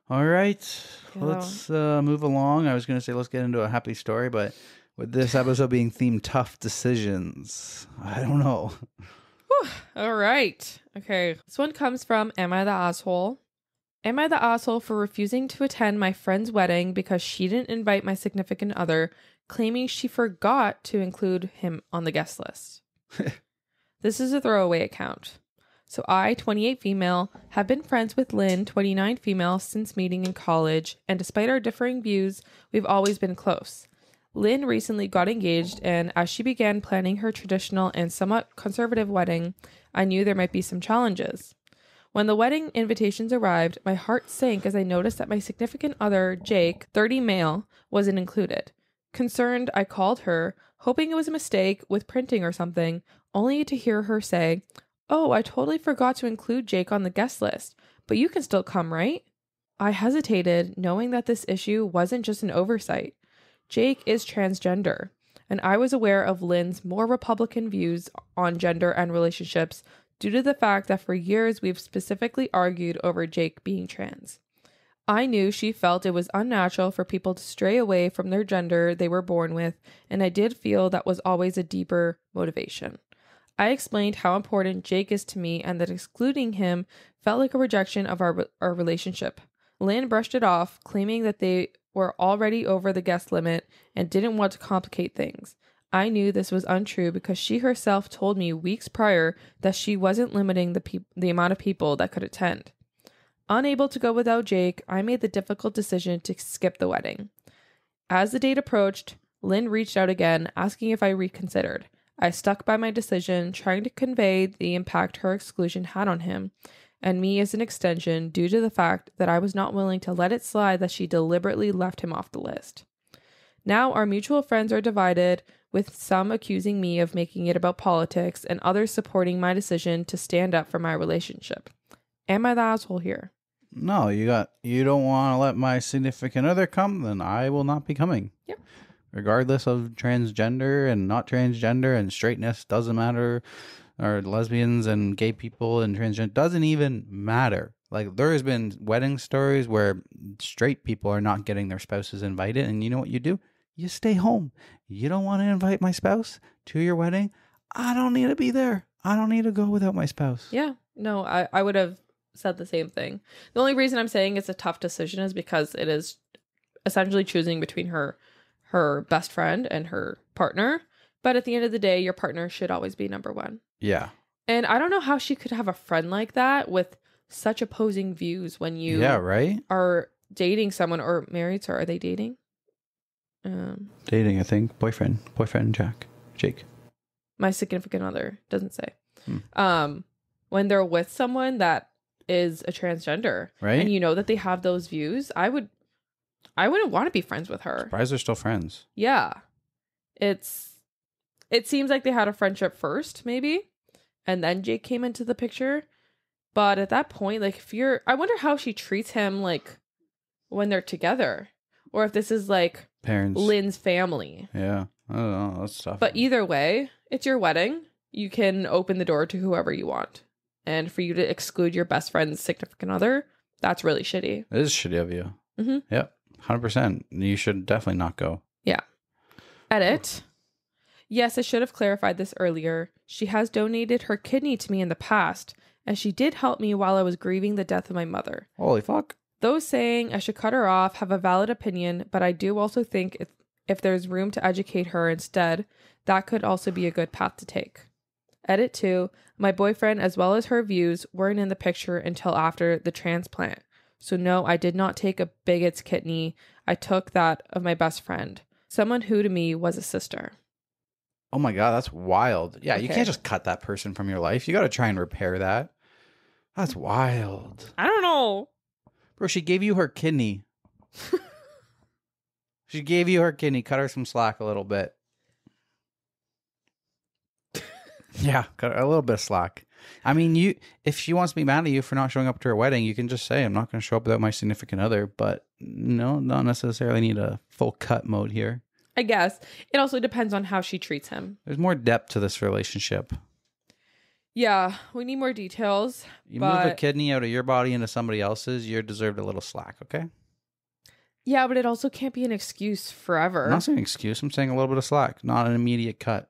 All right, let's move along. I was going to say let's get into a happy story, but with this episode being themed tough decisions, I don't know. Whew. All right. Okay. This one comes from Am I the Asshole? Am I the asshole for refusing to attend my friend's wedding because she didn't invite my significant other, claiming she forgot to include him on the guest list? This is a throwaway account. So I, 28 female, have been friends with Lynn, 29 female, since meeting in college, and despite our differing views, we've always been close. Lynn recently got engaged, and as she began planning her traditional and somewhat conservative wedding, I knew there might be some challenges. When the wedding invitations arrived, my heart sank as I noticed that my significant other, Jake, 30 male, wasn't included. Concerned, I called her, hoping it was a mistake with printing or something, only to hear her say, "Oh, I totally forgot to include Jake on the guest list, but you can still come, right?" I hesitated, knowing that this issue wasn't just an oversight. Jake is transgender, and I was aware of Lynn's more Republican views on gender and relationships due to the fact that for years we've specifically argued over Jake being trans. I knew she felt it was unnatural for people to stray away from their gender they were born with, and I did feel that was always a deeper motivation. I explained how important Jake is to me and that excluding him felt like a rejection of our relationship. Lynn brushed it off, claiming that they were already over the guest limit and didn't want to complicate things. I knew this was untrue because she herself told me weeks prior that she wasn't limiting the amount of people that could attend. Unable to go without Jake, I made the difficult decision to skip the wedding. As the date approached, Lynn reached out again, asking if I reconsidered. I stuck by my decision, trying to convey the impact her exclusion had on him, and me as an extension, due to the fact that I was not willing to let it slide that she deliberately left him off the list. Now our mutual friends are divided, with some accusing me of making it about politics and others supporting my decision to stand up for my relationship. Am I the asshole here? No, you don't want to let my significant other come, then I will not be coming. Yep. Regardless of transgender and not transgender and straightness doesn't matter, or lesbians and gay people and transgender doesn't even matter. Like, there has been wedding stories where straight people are not getting their spouses invited, and you know what you do? You stay home. You don't want to invite my spouse to your wedding? I don't need to be there. I don't need to go without my spouse. Yeah. No, I would have said the same thing. The only reason I'm saying it's a tough decision is because it is essentially choosing between her best friend and her partner. But at the end of the day, your partner should always be number one. Yeah. And I don't know how she could have a friend like that with such opposing views when you are dating someone or married. So are they dating? Dating, I think. Boyfriend, Jake. My significant other doesn't say. When they're with someone that is a transgender, right? And you know that they have those views, I wouldn't want to be friends with her. Surprised they're still friends. Yeah. It seems like they had a friendship first, maybe, and then Jake came into the picture. But at that point, like, I wonder how she treats him, like, when they're together, or if this is like parents, Lynn's family. Yeah, I don't know. That's tough. But either way, it's your wedding. You can open the door to whoever you want, and for you to exclude your best friend's significant other, that's really shitty. It is shitty of you. Mm-hmm. Yep, 100%. You should definitely not go. Yeah. Edit. Yes, I should have clarified this earlier. She has donated her kidney to me in the past, and she did help me while I was grieving the death of my mother. Holy fuck. Those saying I should cut her off have a valid opinion, but I do also think if there's room to educate her instead, that could also be a good path to take. Edit 2. My boyfriend, as well as her views, weren't in the picture until after the transplant. So no, I did not take a bigot's kidney. I took that of my best friend, someone who to me was a sister. Oh my God, that's wild. Yeah, Okay. You can't just cut that person from your life. You got to try and repair that. That's wild. I don't know. Bro, she gave you her kidney. She gave you her kidney. Cut her some slack a little bit. Yeah, cut her a little bit of slack. I mean, if she wants to be mad at you for not showing up to her wedding, you can just say, I'm not going to show up without my significant other. But no, not necessarily need a full cut mode here. I guess. It also depends on how she treats him. There's more depth to this relationship. Yeah, we need more details. You move a kidney out of your body into somebody else's, you're deserved a little slack, okay? Yeah, but it also can't be an excuse forever. I'm not saying excuse. I'm saying a little bit of slack, not an immediate cut.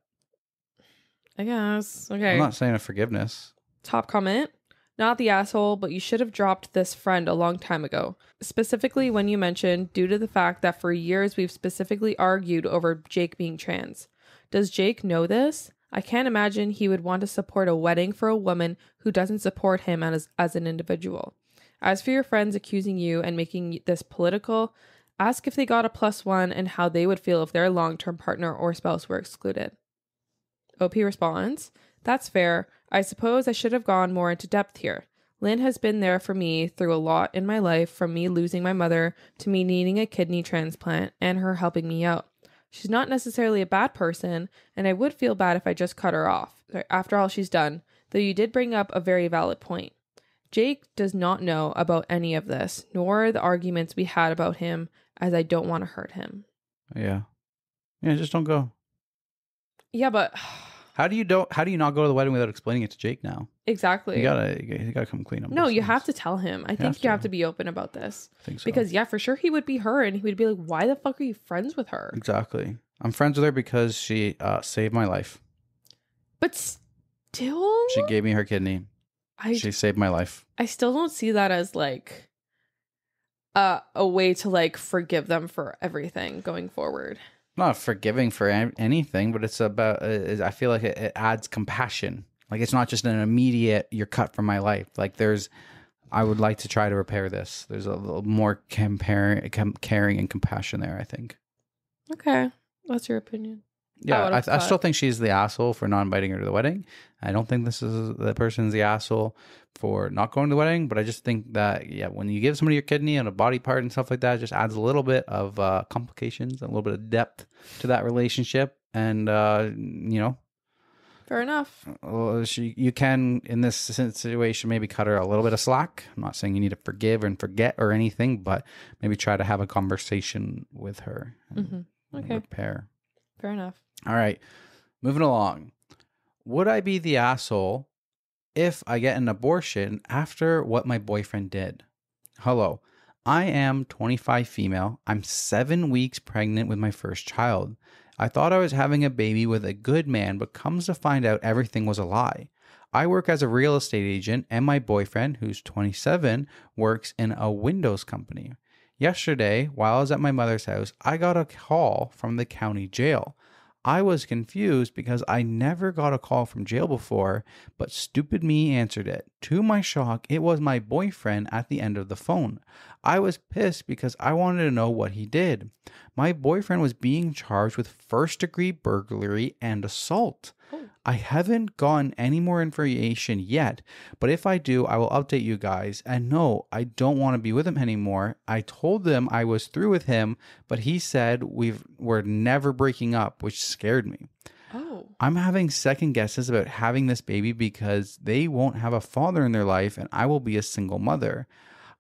I guess. Okay. I'm not saying a forgiveness. Top comment. Not the asshole, but you should have dropped this friend a long time ago. Specifically when you mentioned, due to the fact that for years we've specifically argued over Jake being trans. Does Jake know this? I can't imagine he would want to support a wedding for a woman who doesn't support him as an individual. As for your friends accusing you and making this political, ask if they got a +1 and how they would feel if their long-term partner or spouse were excluded. OP responds, that's fair. I suppose I should have gone more into depth here. Lynn has been there for me through a lot in my life, from me losing my mother to me needing a kidney transplant and her helping me out. She's not necessarily a bad person, and I would feel bad if I just cut her off, after all she's done, though you did bring up a very valid point. Jake does not know about any of this, nor the arguments we had about him, as I don't want to hurt him. Yeah. Yeah, just don't go. Yeah, but how do you not go to the wedding without explaining it to Jake now? Exactly. You gotta come clean up. No, you have to tell him. I think you have to be open about this. I think so. Because yeah, for sure he would be her, and he would be like, why the fuck are you friends with her? Exactly. I'm friends with her because she saved my life. But still, she gave me her kidney. She saved my life. I still don't see that as like a way to like forgive them for everything going forward. Not forgiving for anything, but it's about, I feel like it adds compassion. Like, it's not just an immediate, you're cut from my life. Like, I would like to try to repair this. There's a little more caring and compassion there, I think. Okay. That's your opinion. Yeah, I still think she's the asshole for not inviting her to the wedding. I don't think the person's the asshole for not going to the wedding, but I just think that, yeah, when you give somebody your kidney and a body part and stuff like that, it just adds a little bit of complications, a little bit of depth to that relationship. And, Fair enough. you can, in this situation, maybe cut her a little bit of slack. I'm not saying you need to forgive and forget or anything, but maybe try to have a conversation with her and Okay. repair. Fair enough. All right. Moving along. Would I be the asshole if I get an abortion after what my boyfriend did? Hello. I am 25 female. I'm 7 weeks pregnant with my first child. I thought I was having a baby with a good man, but comes to find out everything was a lie. I work as a real estate agent, and my boyfriend, who's 27, works in a windows company. Yesterday, while I was at my mother's house, I got a call from the county jail. I was confused because I never got a call from jail before, but stupid me answered it. To my shock, it was my boyfriend at the end of the phone. I was pissed because I wanted to know what he did. My boyfriend was being charged with first-degree burglary and assault. I haven't gotten any more information yet, but if I do, I will update you guys. And no, I don't want to be with him anymore. I told them I was through with him, but he said we're never breaking up, which scared me. Oh. I'm having second guesses about having this baby because they won't have a father in their life and I will be a single mother.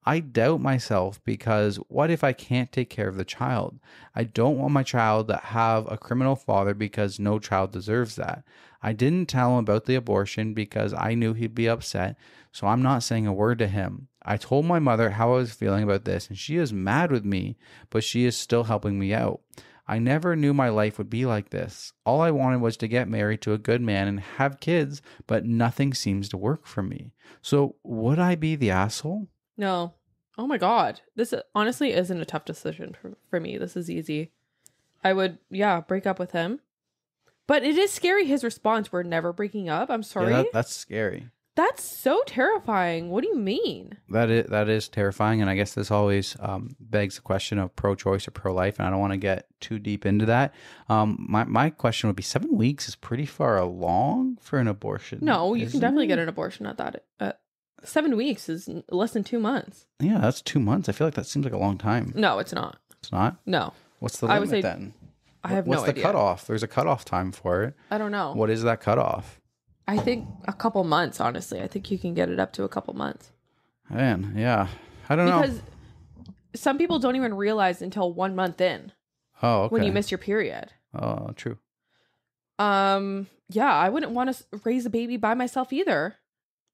I doubt myself because what if I can't take care of the child? I don't want my child to have a criminal father because no child deserves that. I didn't tell him about the abortion because I knew he'd be upset, so I'm not saying a word to him. I told my mother how I was feeling about this, and she is mad with me, but she is still helping me out. I never knew my life would be like this. All I wanted was to get married to a good man and have kids, but nothing seems to work for me. So would I be the asshole? No. Oh my God. This honestly isn't a tough decision for me. This is easy. I would, break up with him. But it is scary, his response. We're never breaking up. I'm sorry. Yeah, that's scary. That's so terrifying. What do you mean? That is terrifying. And I guess this always begs the question of pro-choice or pro-life. And I don't want to get too deep into that. My question would be 7 weeks is pretty far along for an abortion. No, you can definitely get an abortion at that. 7 weeks is less than 2 months. Yeah, that's 2 months. I feel like that seems like a long time. No, it's not. It's not? No. What's the limit then? I have no idea. What's the cutoff? There's a cutoff time for it. I don't know. What is that cutoff? I think a couple months, honestly. I think you can get it up to a couple months. Man, yeah. I don't know. Because some people don't even realize until 1 month in. Oh, okay. When you miss your period. Oh, true. Yeah, I wouldn't want to raise a baby by myself either.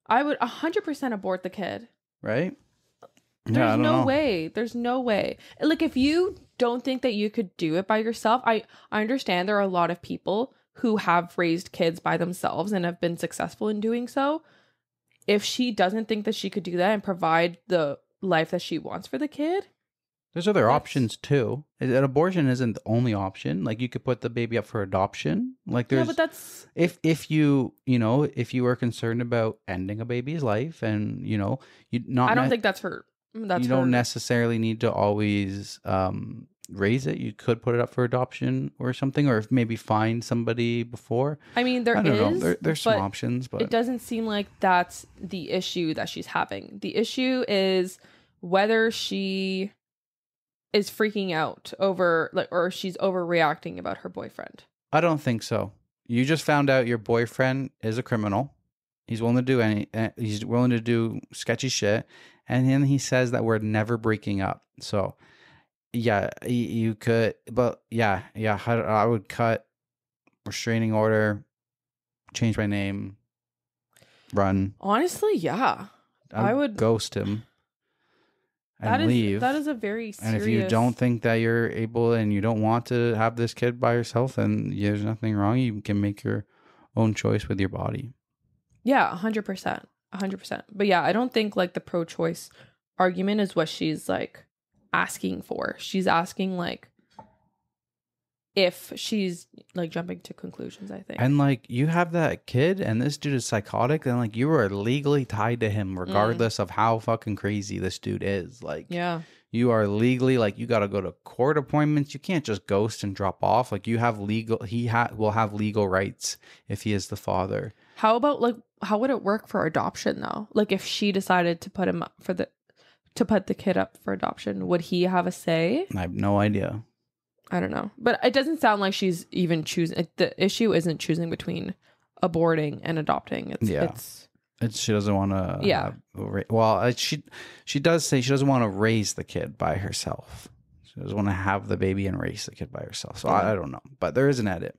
I would 100% abort the kid. Right? There's no way. There's no way. Like, if you don't think that you could do it by yourself, I understand there are a lot of people who have raised kids by themselves and have been successful in doing so. If she doesn't think that she could do that and provide the life that she wants for the kid, there's other options too. An abortion isn't the only option. Like, you could put the baby up for adoption. Like, there's, but that's if you are concerned about ending a baby's life, and I don't think that's her. You don't necessarily need to always raise it. You could put it up for adoption or something, or maybe find somebody before. I mean, there's some options, but it doesn't seem like that's the issue that she's having. The issue is whether she is freaking out over, or she's overreacting about her boyfriend. I don't think so. You just found out your boyfriend is a criminal. He's willing to do sketchy shit. And then he says that we're never breaking up. So, yeah, you could, but yeah, I would cut, restraining order, change my name, run. Honestly, yeah. I would ghost him and leave. That is a very serious... And if you don't think that you're able and you don't want to have this kid by yourself, then there's nothing wrong. You can make your own choice with your body. Yeah, 100%. 100%. But yeah, I don't think like the pro-choice argument is what she's like asking for. She's asking like if she's like jumping to conclusions, I think. And like, you have that kid and this dude is psychotic, then like you are legally tied to him regardless of how fucking crazy this dude is. Like, yeah, you are legally, like, you got to go to court appointments. You can't just ghost and drop off. Like, you have will have legal rights if he is the father. How about like, how would it work for adoption though? Like, if she decided to put him up to put the kid up for adoption, would he have a say? I have no idea. I don't know. But it doesn't sound like she's even choosing. The issue isn't choosing between aborting and adopting. She doesn't want to. Yeah. She does say she doesn't want to raise the kid by herself. She doesn't want to have the baby and raise the kid by herself. So I don't know. But there is an edit.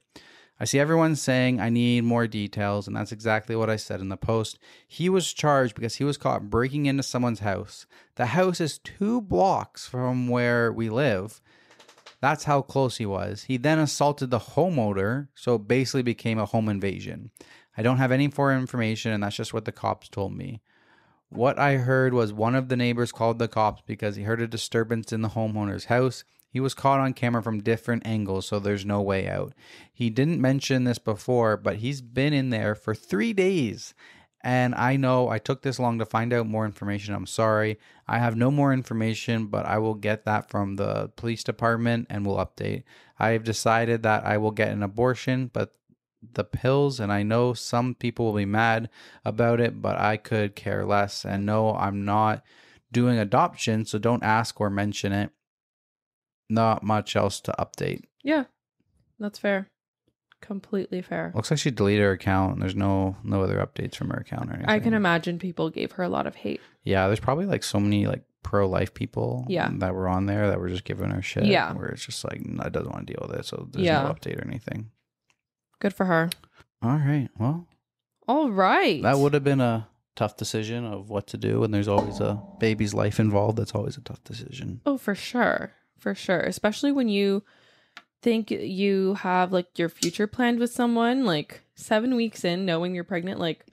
I see everyone saying I need more details, and that's exactly what I said in the post. He was charged because he was caught breaking into someone's house. The house is 2 blocks from where we live. That's how close he was. He then assaulted the homeowner, so it basically became a home invasion. I don't have any more information, and that's just what the cops told me. What I heard was one of the neighbors called the cops because he heard a disturbance in the homeowner's house. He was caught on camera from different angles, so there's no way out. He didn't mention this before, but he's been in there for 3 days. And I know I took this long to find out more information. I'm sorry. I have no more information, but I will get that from the police department and we'll update. I have decided that I will get an abortion, but the pills, and I know some people will be mad about it, but I could care less. And no, I'm not doing adoption, so don't ask or mention it. Not much else to update. Yeah, that's fair. Completely fair. Looks like she deleted her account and there's no other updates from her account or anything. I can imagine people gave her a lot of hate. Yeah, there's probably like so many like pro-life people that were on there that were just giving her shit. Yeah. Where it's just like, I doesn't want to deal with it, so there's no update or anything. Good for her. All right. Well. All right. That would have been a tough decision of what to do, and there's always a baby's life involved. That's always a tough decision. Oh, for sure. For sure. Especially when you think you have like your future planned with someone, like 7 weeks in, knowing you're pregnant, like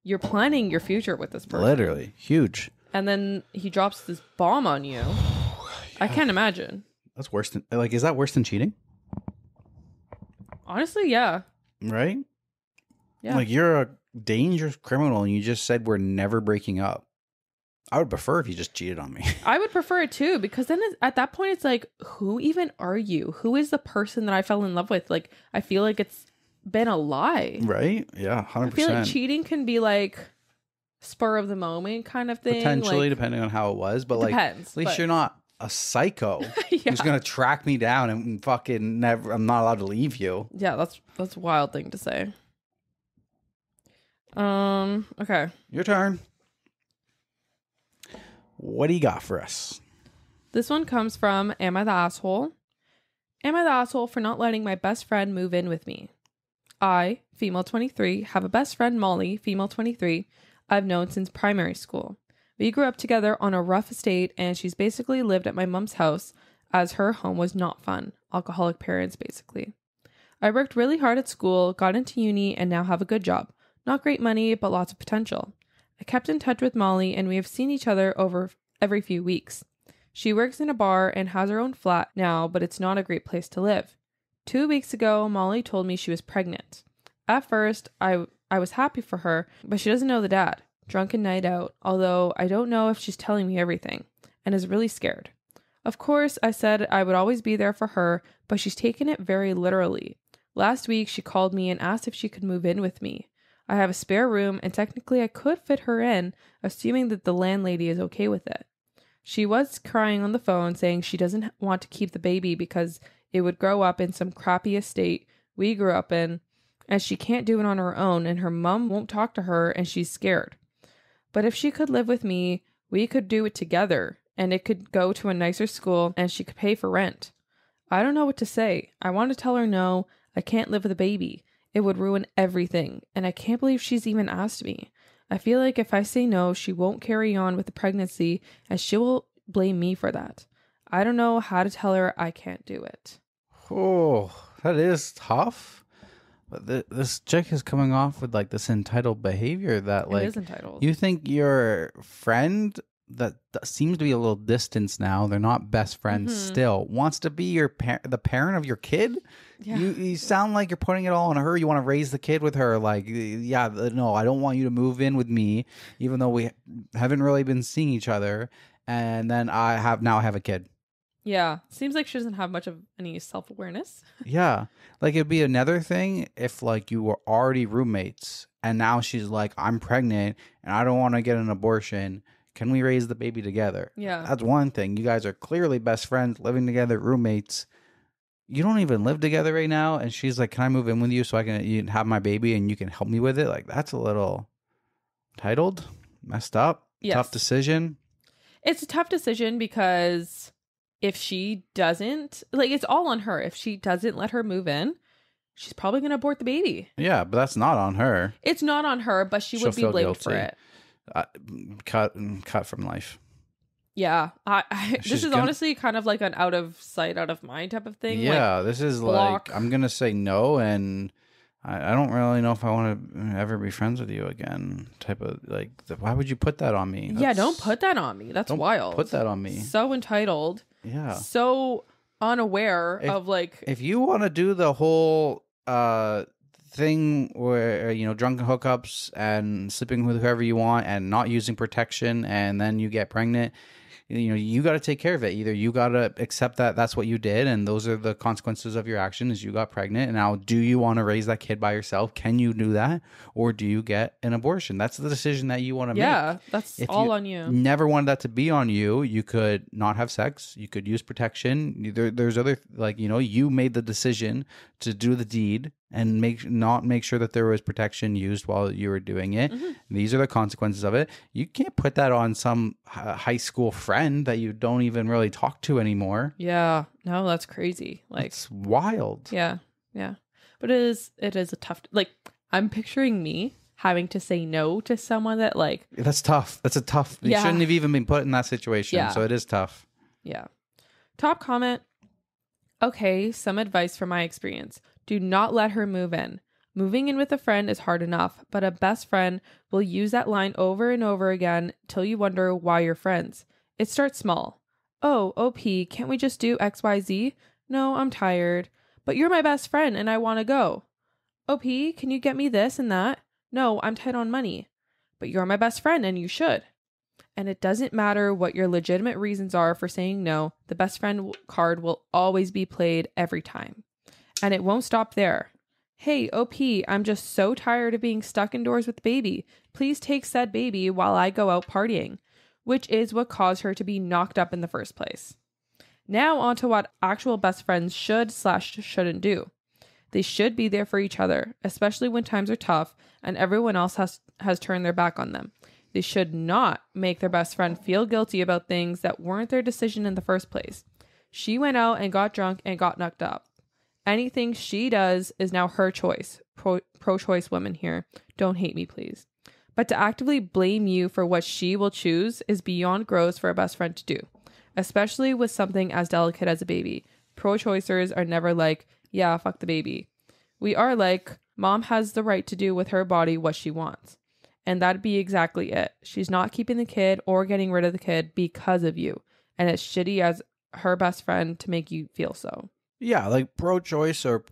you're planning your future with this person. Literally. Huge. And then he drops this bomb on you. I can't imagine. That's worse than, like, is that worse than cheating? Honestly, yeah. Right? Yeah. Like, you're a dangerous criminal and you just said we're never breaking up. I would prefer if you just cheated on me. I would prefer it too, because then at that point, it's like, who even are you? Who is the person that I fell in love with? Like, I feel like it's been a lie. Right? Yeah, 100%. I feel like cheating can be like spur of the moment kind of thing. Potentially, like, depending on how it was. But like, depends, at least you're not a psycho who's going to track me down and fucking never, I'm not allowed to leave you. Yeah, that's a wild thing to say. Okay. Your turn. What do you got for us? This one comes from Am I the Asshole? Am I the asshole for not letting my best friend move in with me? I, female 23, have a best friend, Molly, female 23, I've known since primary school. We grew up together on a rough estate, and she's basically lived at my mom's house as her home was not fun. Alcoholic parents, basically. I worked really hard at school, got into uni, and now have a good job. Not great money, but lots of potential. I kept in touch with Molly, and we have seen each other over every few weeks. She works in a bar and has her own flat now, but it's not a great place to live. 2 weeks ago, Molly told me she was pregnant. At first, I was happy for her, but she doesn't know the dad. Drunken night out, although I don't know if she's telling me everything, and is really scared. Of course, I said I would always be there for her, but she's taken it very literally. Last week, she called me and asked if she could move in with me. I have a spare room, and technically I could fit her in, assuming that the landlady is okay with it. She was crying on the phone, saying she doesn't want to keep the baby because it would grow up in some crappy estate we grew up in, and she can't do it on her own, and her mom won't talk to her, and she's scared. But if she could live with me, we could do it together, and it could go to a nicer school, and she could pay for rent. I don't know what to say. I want to tell her no, I can't live with a baby. It would ruin everything, and I can't believe she's even asked me. I feel like if I say no, she won't carry on with the pregnancy, and she will blame me for that. I don't know how to tell her I can't do it. Oh, that is tough. But this chick is coming off with like this entitled behavior that like, it is entitled. You think your friend that seems to be a little distance now, they're not best friends still, wants to be the parent of your kid? Yeah. You sound like you're putting it all on her. You want to raise the kid with her. Like, yeah, no, I don't want you to move in with me, even though we haven't really been seeing each other. And then I have a kid. Yeah. Seems like she doesn't have much of any self-awareness. Yeah. Like, it'd be another thing if like you were already roommates and now she's like, I'm pregnant and I don't want to get an abortion. Can we raise the baby together? Yeah. That's one thing. You guys are clearly best friends, living together, roommates. you don't even live together right now. And she's like, can I move in with you so I can have my baby and you can help me with it? Like, that's a little entitled, messed up, Yes. tough decision. It's a tough decision because if she doesn't, like, it's all on her. If she doesn't let her move in, she's probably going to abort the baby. Yeah, but that's not on her. It's not on her, but she would be She'll feel blamed for guilty. it. Cut from life. Yeah. This She's is gonna- honestly kind of like an out of sight, out of mind type of thing. Yeah, Like, this is block. like, I'm going to say no, and I don't really know if I want to ever be friends with you again. Type of, like, why would you put that on me? yeah, don't put that on me. That's don't wild. Put that on me. So entitled. Yeah. So unaware of, like... If you want to do the whole thing where, drunken hookups and sleeping with whoever you want and not using protection and then you get pregnant, you got to take care of it. Either you got to accept that that's what you did and those are the consequences of your action is you got pregnant. And now, do you want to raise that kid by yourself? Can you do that? Or do you get an abortion? That's the decision that you want to make. Yeah, that's If all you on you. never wanted that to be on you, you could not have sex. You could use protection. There's other, you made the decision to do the deed and not make sure that there was protection used while you were doing it. Mm-hmm. These are the consequences of it. You can't put that on some high school friend that you don't even really talk to anymore. Yeah. No, that's crazy. Like, it's wild. yeah. Yeah. But it is a tough, like, I'm picturing me having to say no to someone that, like... That's tough. That's a tough... You shouldn't have even been put in that situation. Yeah. So it is tough. Yeah. Top comment. Okay, some advice from my experience. Do not let her move in. Moving in with a friend is hard enough, but a best friend will use that line over and over again till you wonder why you're friends. It starts small. Oh, OP, can't we just do XYZ? No, I'm tired. But you're my best friend and I want to go. OP, can you get me this and that? No, I'm tight on money. But you're my best friend and you should. And it doesn't matter what your legitimate reasons are for saying no, the best friend card will always be played every time. And it won't stop there. Hey, OP, I'm just so tired of being stuck indoors with baby. Please take said baby while I go out partying, which is what caused her to be knocked up in the first place. Now on to what actual best friends should/shouldn't do. They should be there for each other, especially when times are tough and everyone else has turned their back on them. They should not make their best friend feel guilty about things that weren't their decision in the first place. She went out and got drunk and got knocked up. Anything she does is now her choice. Pro-choice women here. Don't hate me, please. But to actively blame you for what she will choose is beyond gross for a best friend to do, especially with something as delicate as a baby. Pro-choicers are never like, yeah, fuck the baby. We are like, mom has the right to do with her body what she wants. And that'd be exactly it. She's not keeping the kid or getting rid of the kid because of you. And it's shitty as her best friend to make you feel so. Yeah, like pro-choice or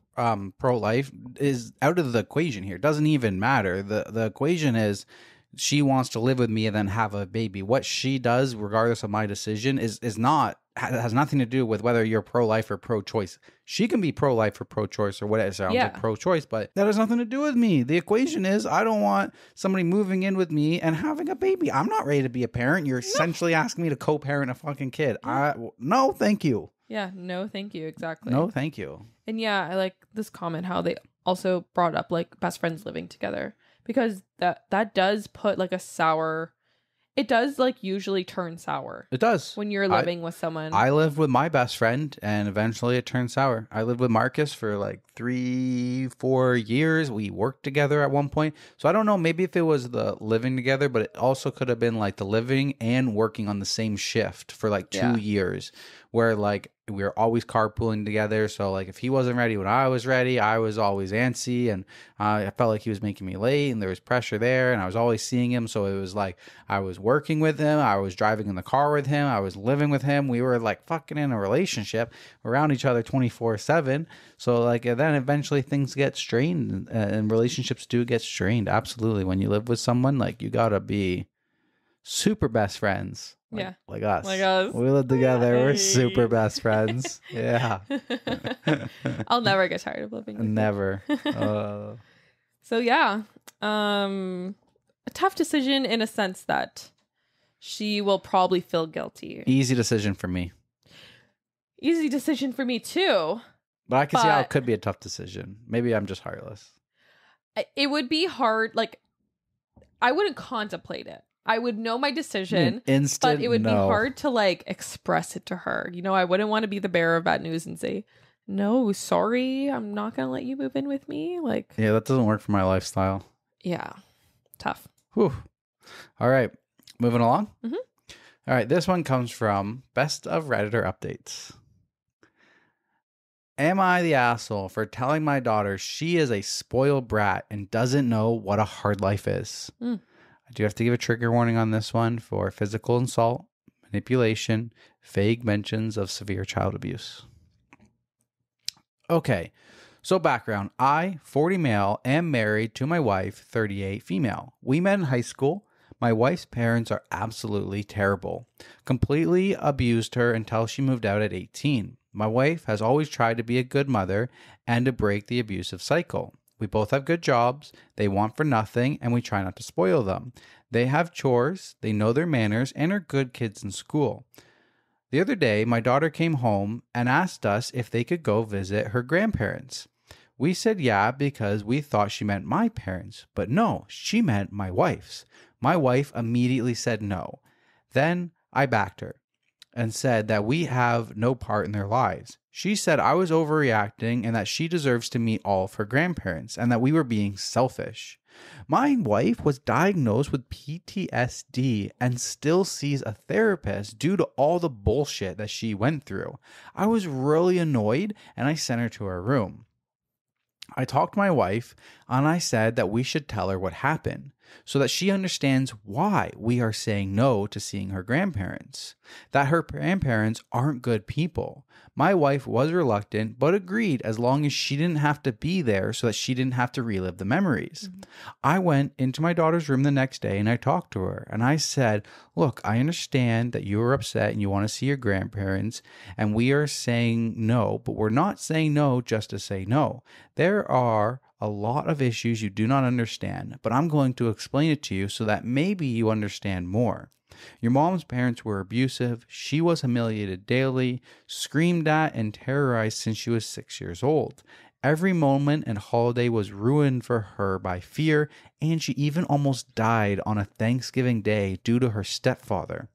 pro-life is out of the equation here. It doesn't even matter. The equation is she wants to live with me and then have a baby. What she does, regardless of my decision, has nothing to do with whether you're pro-life or pro-choice. She can be pro-life or pro-choice or whatever. It sounds like pro-choice, but that has nothing to do with me. The equation is I don't want somebody moving in with me and having a baby. I'm not ready to be a parent. You're essentially asking me to co-parent a fucking kid. No, thank you. Yeah, no, thank you. Exactly. No, thank you. And yeah, I like this comment how they also brought up like best friends living together, because that does put like a sour, it does like usually turn sour. It does. When you're living with someone. I lived with my best friend and eventually it turned sour. I lived with Marcus for like 3-4 years. We worked together at one point. So I don't know, maybe if it was the living together, but it also could have been like the living and working on the same shift for like 2 years, where like we were always carpooling together. So like if he wasn't ready when I was ready, I was always antsy and I felt like he was making me late and there was pressure there and I was always seeing him. So it was like I was working with him, I was driving in the car with him, I was living with him. We were like fucking in a relationship around each other 24/7. So like and then eventually things get strained and relationships do get strained. Absolutely. When you live with someone, like you gotta be super best friends. Like us. Like us. We live together. We're super best friends. Yeah. I'll never get tired of living with you. Never. So yeah. A tough decision in a sense that she will probably feel guilty. Easy decision for me. Easy decision for me too. But I can see how it But- could be a tough decision. Maybe I'm just heartless. It would be hard. Like, I wouldn't contemplate it. I would know my decision, Instant but it would be no. hard to like express it to her. You know, I wouldn't want to be the bearer of bad news and say, no, sorry, I'm not going to let you move in with me. Like, Yeah, that doesn't work for my lifestyle. yeah, tough. Whew. All right, moving along. Mhm. All right, this one comes from Best of Redditor Updates. Am I the asshole for telling my daughter she is a spoiled brat and doesn't know what a hard life is? Mm. I do have to give a trigger warning on this one for physical assault, manipulation, vague mentions of severe child abuse. Okay, so background. I, 40 male, am married to my wife, 38 female. We met in high school. My wife's parents are absolutely terrible. Completely abused her until she moved out at 18. My wife has always tried to be a good mother and to break the abusive cycle. We both have good jobs, they want for nothing, and we try not to spoil them. They have chores, they know their manners, and are good kids in school. The other day, my daughter came home and asked us if they could go visit her grandparents. We said yeah because we thought she meant my parents, but no, she meant my wife's. My wife immediately said no. Then I backed her and said that we have no part in their lives. She said I was overreacting and that she deserves to meet all of her grandparents and that we were being selfish. My wife was diagnosed with PTSD and still sees a therapist due to all the bullshit that she went through. I was really annoyed and I sent her to her room. I talked to my wife and I said that we should tell her what happened so that she understands why we are saying no to seeing her grandparents, that her grandparents aren't good people. My wife was reluctant but agreed as long as she didn't have to be there so that she didn't have to relive the memories. I went into my daughter's room the next day and I talked to her and I said, look, I understand that you are upset and you want to see your grandparents and we are saying no, but we're not saying no just to say no. There are a lot of issues you do not understand, but I'm going to explain it to you so that maybe you understand more. Your mom's parents were abusive. She was humiliated daily, screamed at, and terrorized since she was 6 years old. Every moment and holiday was ruined for her by fear, and she even almost died on a Thanksgiving day due to her stepfather.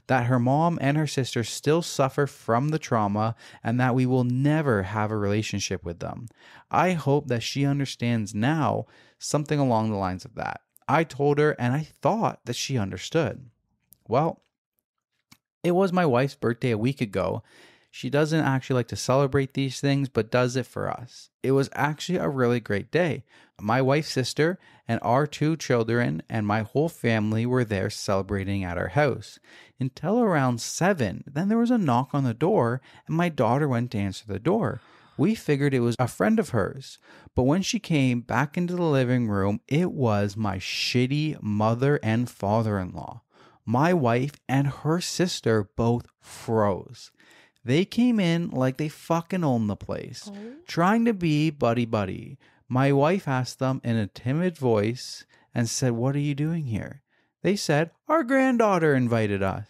That her mom and her sister still suffer from the trauma and that we will never have a relationship with them. I hope that she understands now something along the lines of that. I told her and I thought that she understood. Well, it was my wife's birthday a week ago. She doesn't actually like to celebrate these things, but does it for us. It was actually a really great day. My wife's sister and our 2 children and my whole family were there celebrating at our house. Until around 7, then there was a knock on the door and my daughter went to answer the door. We figured it was a friend of hers, but when she came back into the living room, it was my shitty mother and father-in-law. My wife and her sister both froze. They came in like they fucking owned the place, trying to be buddy-buddy. My wife asked them in a timid voice and said, "What are you doing here?" They said, "Our granddaughter invited us."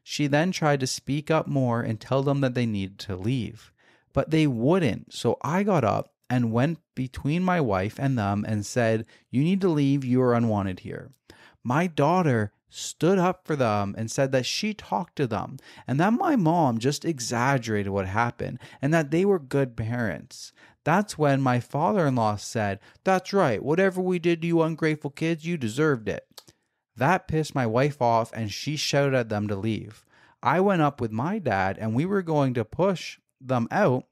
She then tried to speak up more and tell them that they needed to leave, but they wouldn't. So I got up and went between my wife and them and said, "You need to leave. You are unwanted here." My daughter stood up for them and said that she talked to them and that my mom just exaggerated what happened and that they were good parents. That's when my father-in-law said, "That's right, whatever we did to you ungrateful kids, you deserved it." That pissed my wife off and she shouted at them to leave. I went up with my dad and we were going to push them out,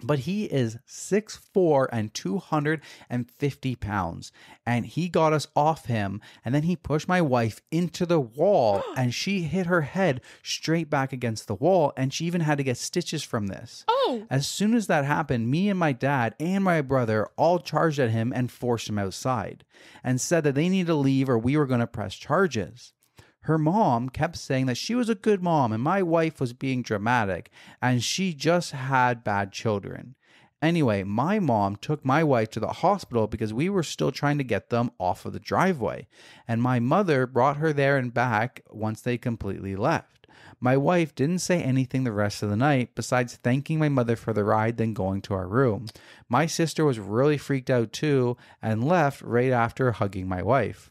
but he is 6'4" and 250 pounds. And he got us off him. And then he pushed my wife into the wall and she hit her head straight back against the wall. And she even had to get stitches from this. Oh. As soon as that happened, me and my dad and my brother all charged at him and forced him outside and said that they needed to leave or we were going to press charges. Her mom kept saying that she was a good mom and my wife was being dramatic and she just had bad children. Anyway, my mom took my wife to the hospital because we were still trying to get them off of the driveway. And my mother brought her there and back once they completely left. My wife didn't say anything the rest of the night besides thanking my mother for the ride, then going to our room. My sister was really freaked out too and left right after hugging my wife.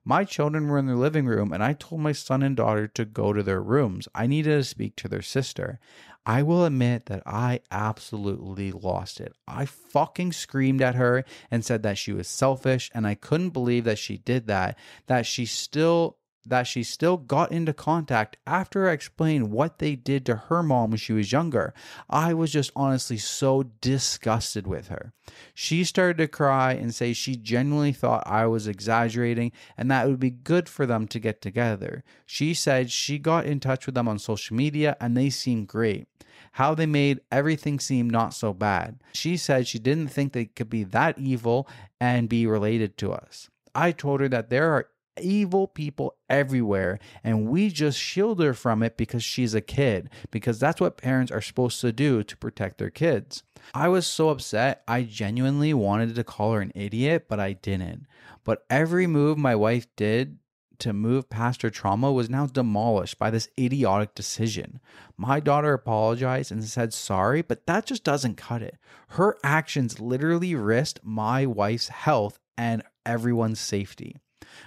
My children were in their living room and I told my son and daughter to go to their rooms. I needed to speak to their sister. I will admit that I absolutely lost it. I fucking screamed at her and said that she was selfish, and I couldn't believe that she did that, that she still got into contact after I explained what they did to her mom when she was younger. I was just honestly so disgusted with her. She started to cry and say she genuinely thought I was exaggerating and that it would be good for them to get together. She said she got in touch with them on social media and they seemed great. How they made everything seem not so bad. She said she didn't think they could be that evil and be related to us. I told her that there are evil people everywhere and we just shield her from it because she's a kid, because that's what parents are supposed to do to protect their kids. I was so upset. I genuinely wanted to call her an idiot, but I didn't. But every move my wife did to move past her trauma was now demolished by this idiotic decision. My daughter apologized and said sorry, but that just doesn't cut it. Her actions literally risked my wife's health and everyone's safety.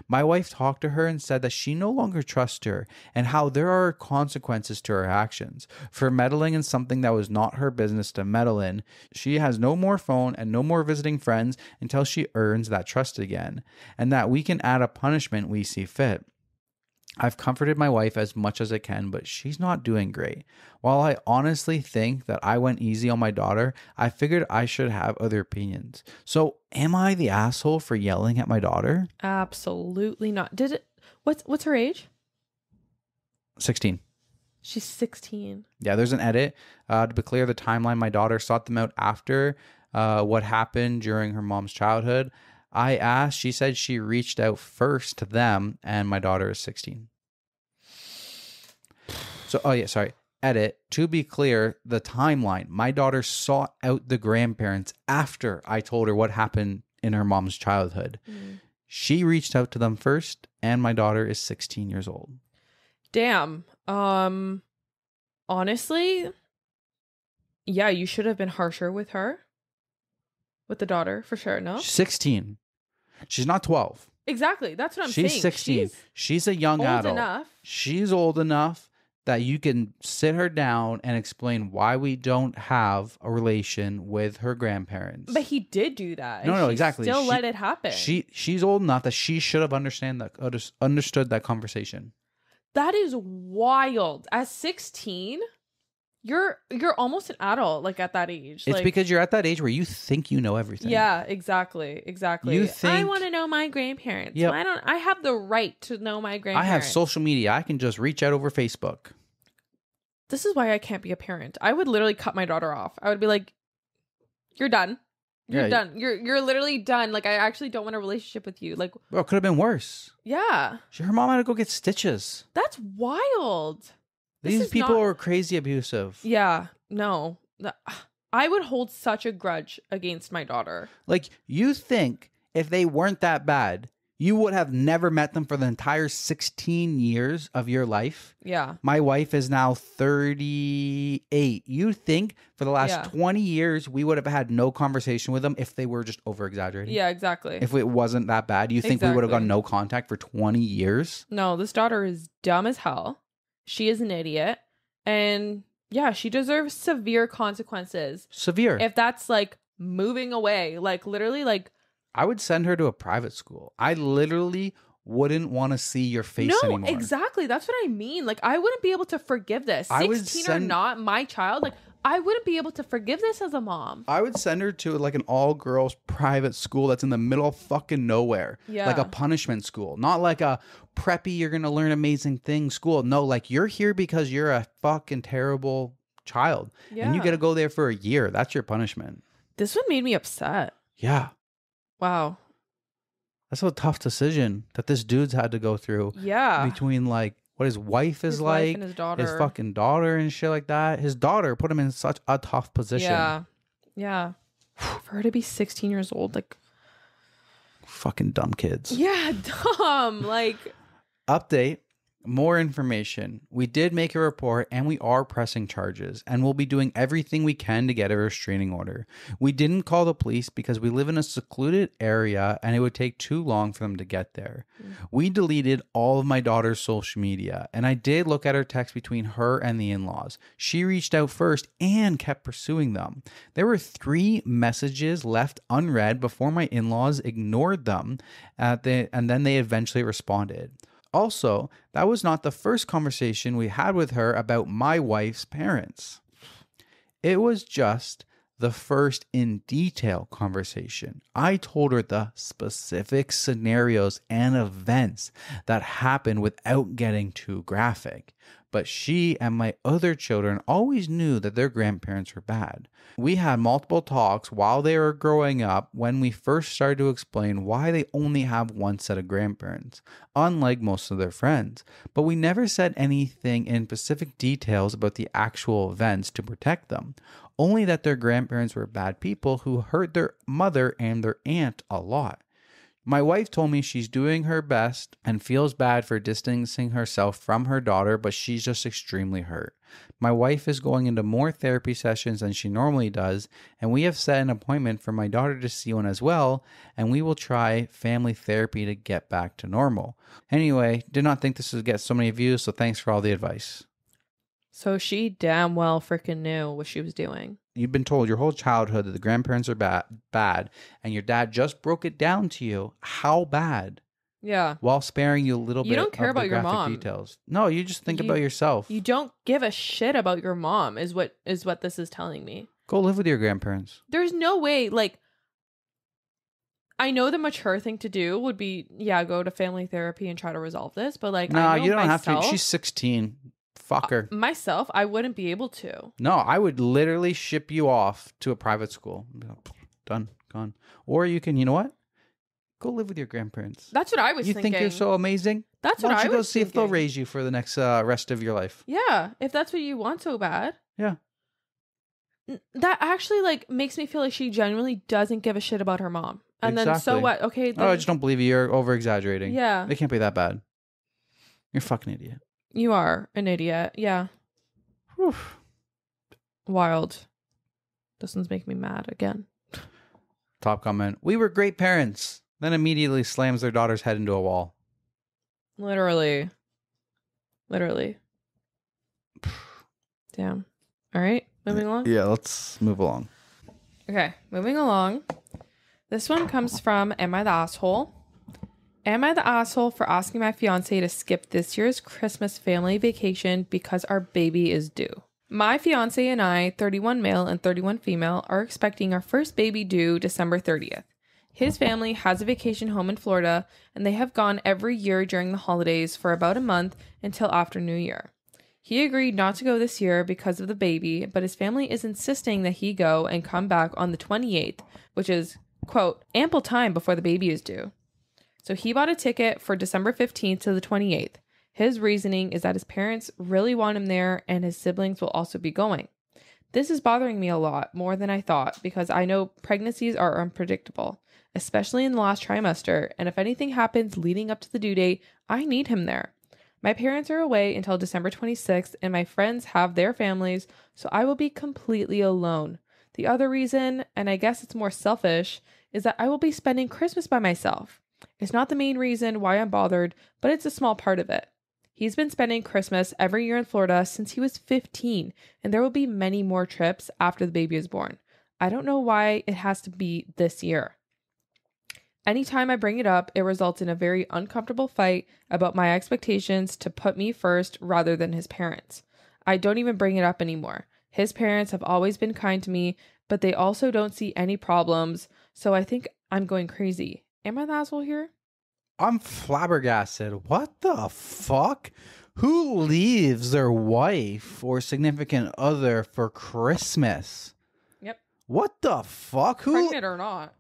My wife talked to her and said that she no longer trusts her and how there are consequences to her actions. For meddling in something that was not her business to meddle in, she has no more phone and no more visiting friends until she earns that trust again, and that we can add a punishment we see fit. I've comforted my wife as much as I can, but she's not doing great. While I honestly think that I went easy on my daughter, I figured I should have other opinions. So, am I the asshole for yelling at my daughter? Absolutely not. Did it? What's her age? 16. She's 16. Yeah, there's an edit. To be clear, the timeline, my daughter sought them out after what happened during her mom's childhood. I asked, she said she reached out first to them, and my daughter is 16. So, edit. To be clear, the timeline, my daughter sought out the grandparents after I told her what happened in her mom's childhood. She reached out to them first, and my daughter is 16 years old. Damn. Honestly, yeah, you should have been harsher with her. With the daughter, for sure, no? 16. She's not 12. Exactly. That's what I'm saying. She's 16. She's a young old adult. Enough. She's old enough that you can sit her down and explain why we don't have a relation with her grandparents. But he did do that. No, exactly. Still let it happen. She's old enough that she should have understood that conversation. That is wild. At 16... You're almost an adult, like at that age. It's because you're at that age where you think you know everything. Yeah, exactly. You think, I want to know my grandparents. Yep. I have the right to know my grandparents. I have social media. I can just reach out over Facebook. This is why I can't be a parent. I would literally cut my daughter off. I would be like, "You're done. You're done. You're literally done. Like, I actually don't want a relationship with you." Like, bro, it could have been worse. Yeah. Her mom had to go get stitches. That's wild. These people are crazy abusive. Yeah, no. I would hold such a grudge against my daughter. Like, you think if they weren't that bad, you would have never met them for the entire 16 years of your life? Yeah. My wife is now 38. You think for the last 20 years, we would have had no conversation with them if they were just over-exaggerating? Yeah, exactly. If it wasn't that bad, you think we would have gotten no contact for 20 years? No, this daughter is dumb as hell. She is an idiot. And yeah, she deserves severe consequences. Severe. If that's like moving away, like literally like. I would send her to a private school. I literally wouldn't want to see your face anymore. No, exactly. That's what I mean. Like, I wouldn't be able to forgive this. 16 or not, my child, like, I wouldn't be able to forgive this as a mom. I would send her to like an all-girls private school that's in the middle of fucking nowhere. Yeah. Like a punishment school. Not like a preppy, you're going to learn amazing things school. No, like you're here because you're a fucking terrible child. Yeah. And you got to go there for a year. That's your punishment. This one made me upset. Yeah. Wow. That's a tough decision that this dude's had to go through. Yeah. Between like what his wife is like, wife and his daughter, his fucking daughter and shit like that. His daughter put him in such a tough position. Yeah. Yeah. For her to be 16 years old, like. Fucking dumb kids. Yeah, dumb. Like. Update. More information. We did make a report and we are pressing charges and we'll be doing everything we can to get a restraining order. We didn't call the police because we live in a secluded area and it would take too long for them to get there. We deleted all of my daughter's social media and I did look at her text between her and the in-laws. She reached out first and kept pursuing them. There were 3 messages left unread before my in-laws ignored them and then they eventually responded. Also, that was not the first conversation we had with her about my wife's parents. It was just the first in detail conversation. I told her the specific scenarios and events that happened without getting too graphic. But she and my other children always knew that their grandparents were bad. We had multiple talks while they were growing up when we first started to explain why they only have one set of grandparents, unlike most of their friends. But we never said anything in specific details about the actual events to protect them, only that their grandparents were bad people who hurt their mother and their aunt a lot. My wife told me she's doing her best and feels bad for distancing herself from her daughter, but she's just extremely hurt. My wife is going into more therapy sessions than she normally does, and we have set an appointment for my daughter to see one as well, and we will try family therapy to get back to normal. Anyway, did not think this would get so many views, so thanks for all the advice. So she damn well freaking knew what she was doing. You've been told your whole childhood that the grandparents are bad, and your dad just broke it down to you how bad. Yeah. While sparing you a little bit. You don't care of the about your graphic mom. Details. No, you just think about yourself. You don't give a shit about your mom is what this is telling me. Go live with your grandparents. There's no way, like, I know the mature thing to do would be, go to family therapy and try to resolve this, but like, no, I know you don't myself, have to. She's 16. Fuck her. Myself, I wouldn't be able to. No, I would literally ship you off to a private school. Done, gone. Or you can, you know what? Go live with your grandparents. That's what I was thinking. You think you're so amazing? That's what I was thinking. Why don't you go see if they'll raise you for the next rest of your life? Yeah, if that's what you want so bad. Yeah. That actually like makes me feel like she genuinely doesn't give a shit about her mom. And exactly. Then so what? Okay. Then... Oh, I just don't believe you. You're over exaggerating. Yeah. They can't be that bad. You're a fucking idiot. You are an idiot. Yeah. Whew. Wild. This one's making me mad again. Top comment. We were great parents. Then immediately slams their daughter's head into a wall. Literally. Damn. All right. Moving along. Yeah, let's move along. Okay. Moving along. This one comes from Am I the Asshole? Am I the asshole for asking my fiance to skip this year's Christmas family vacation because our baby is due? My fiance and I, 31 male and 31 female, are expecting our first baby due December 30th. His family has a vacation home in Florida, and they have gone every year during the holidays for about a month until after New Year. He agreed not to go this year because of the baby, but his family is insisting that he go and come back on the 28th, which is, quote, ample time before the baby is due. So he bought a ticket for December 15th to the 28th. His reasoning is that his parents really want him there and his siblings will also be going. This is bothering me a lot more than I thought because I know pregnancies are unpredictable, especially in the last trimester, and if anything happens leading up to the due date, I need him there. My parents are away until December 26th and my friends have their families, so I will be completely alone. The other reason, and I guess it's more selfish, is that I will be spending Christmas by myself. It's not the main reason why I'm bothered, but it's a small part of it. He's been spending Christmas every year in Florida since he was 15, and there will be many more trips after the baby is born. I don't know why it has to be this year. Anytime I bring it up, it results in a very uncomfortable fight about my expectations to put me first rather than his parents. I don't even bring it up anymore. His parents have always been kind to me, but they also don't see any problems, so I think I'm going crazy. Am I the asshole here? I'm flabbergasted. What the fuck? Who leaves their wife or significant other for Christmas? Yep. What the fuck? Pregnant or not?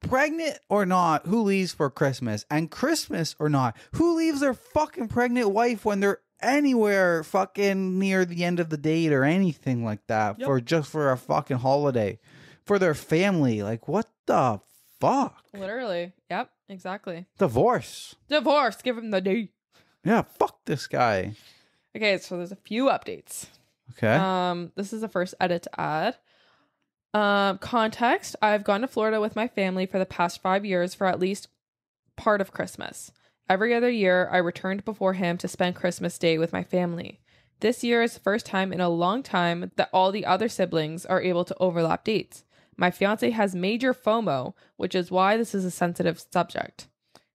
Pregnant or not, who leaves for Christmas? And Christmas or not, who leaves their fucking pregnant wife when they're anywhere fucking near the end of the date or anything like that? Yep. For a fucking holiday for their family? Like, what the fuck? Literally. Yep, exactly. Divorce. Give him the D. Yeah, fuck this guy. Okay, so there's a few updates. Okay. This is the first edit to add. Context, I've gone to Florida with my family for the past 5 years for at least part of Christmas. Every other year, I returned before him to spend Christmas Day with my family. This year is the first time in a long time that all the other siblings are able to overlap dates. My fiance has major FOMO, which is why this is a sensitive subject.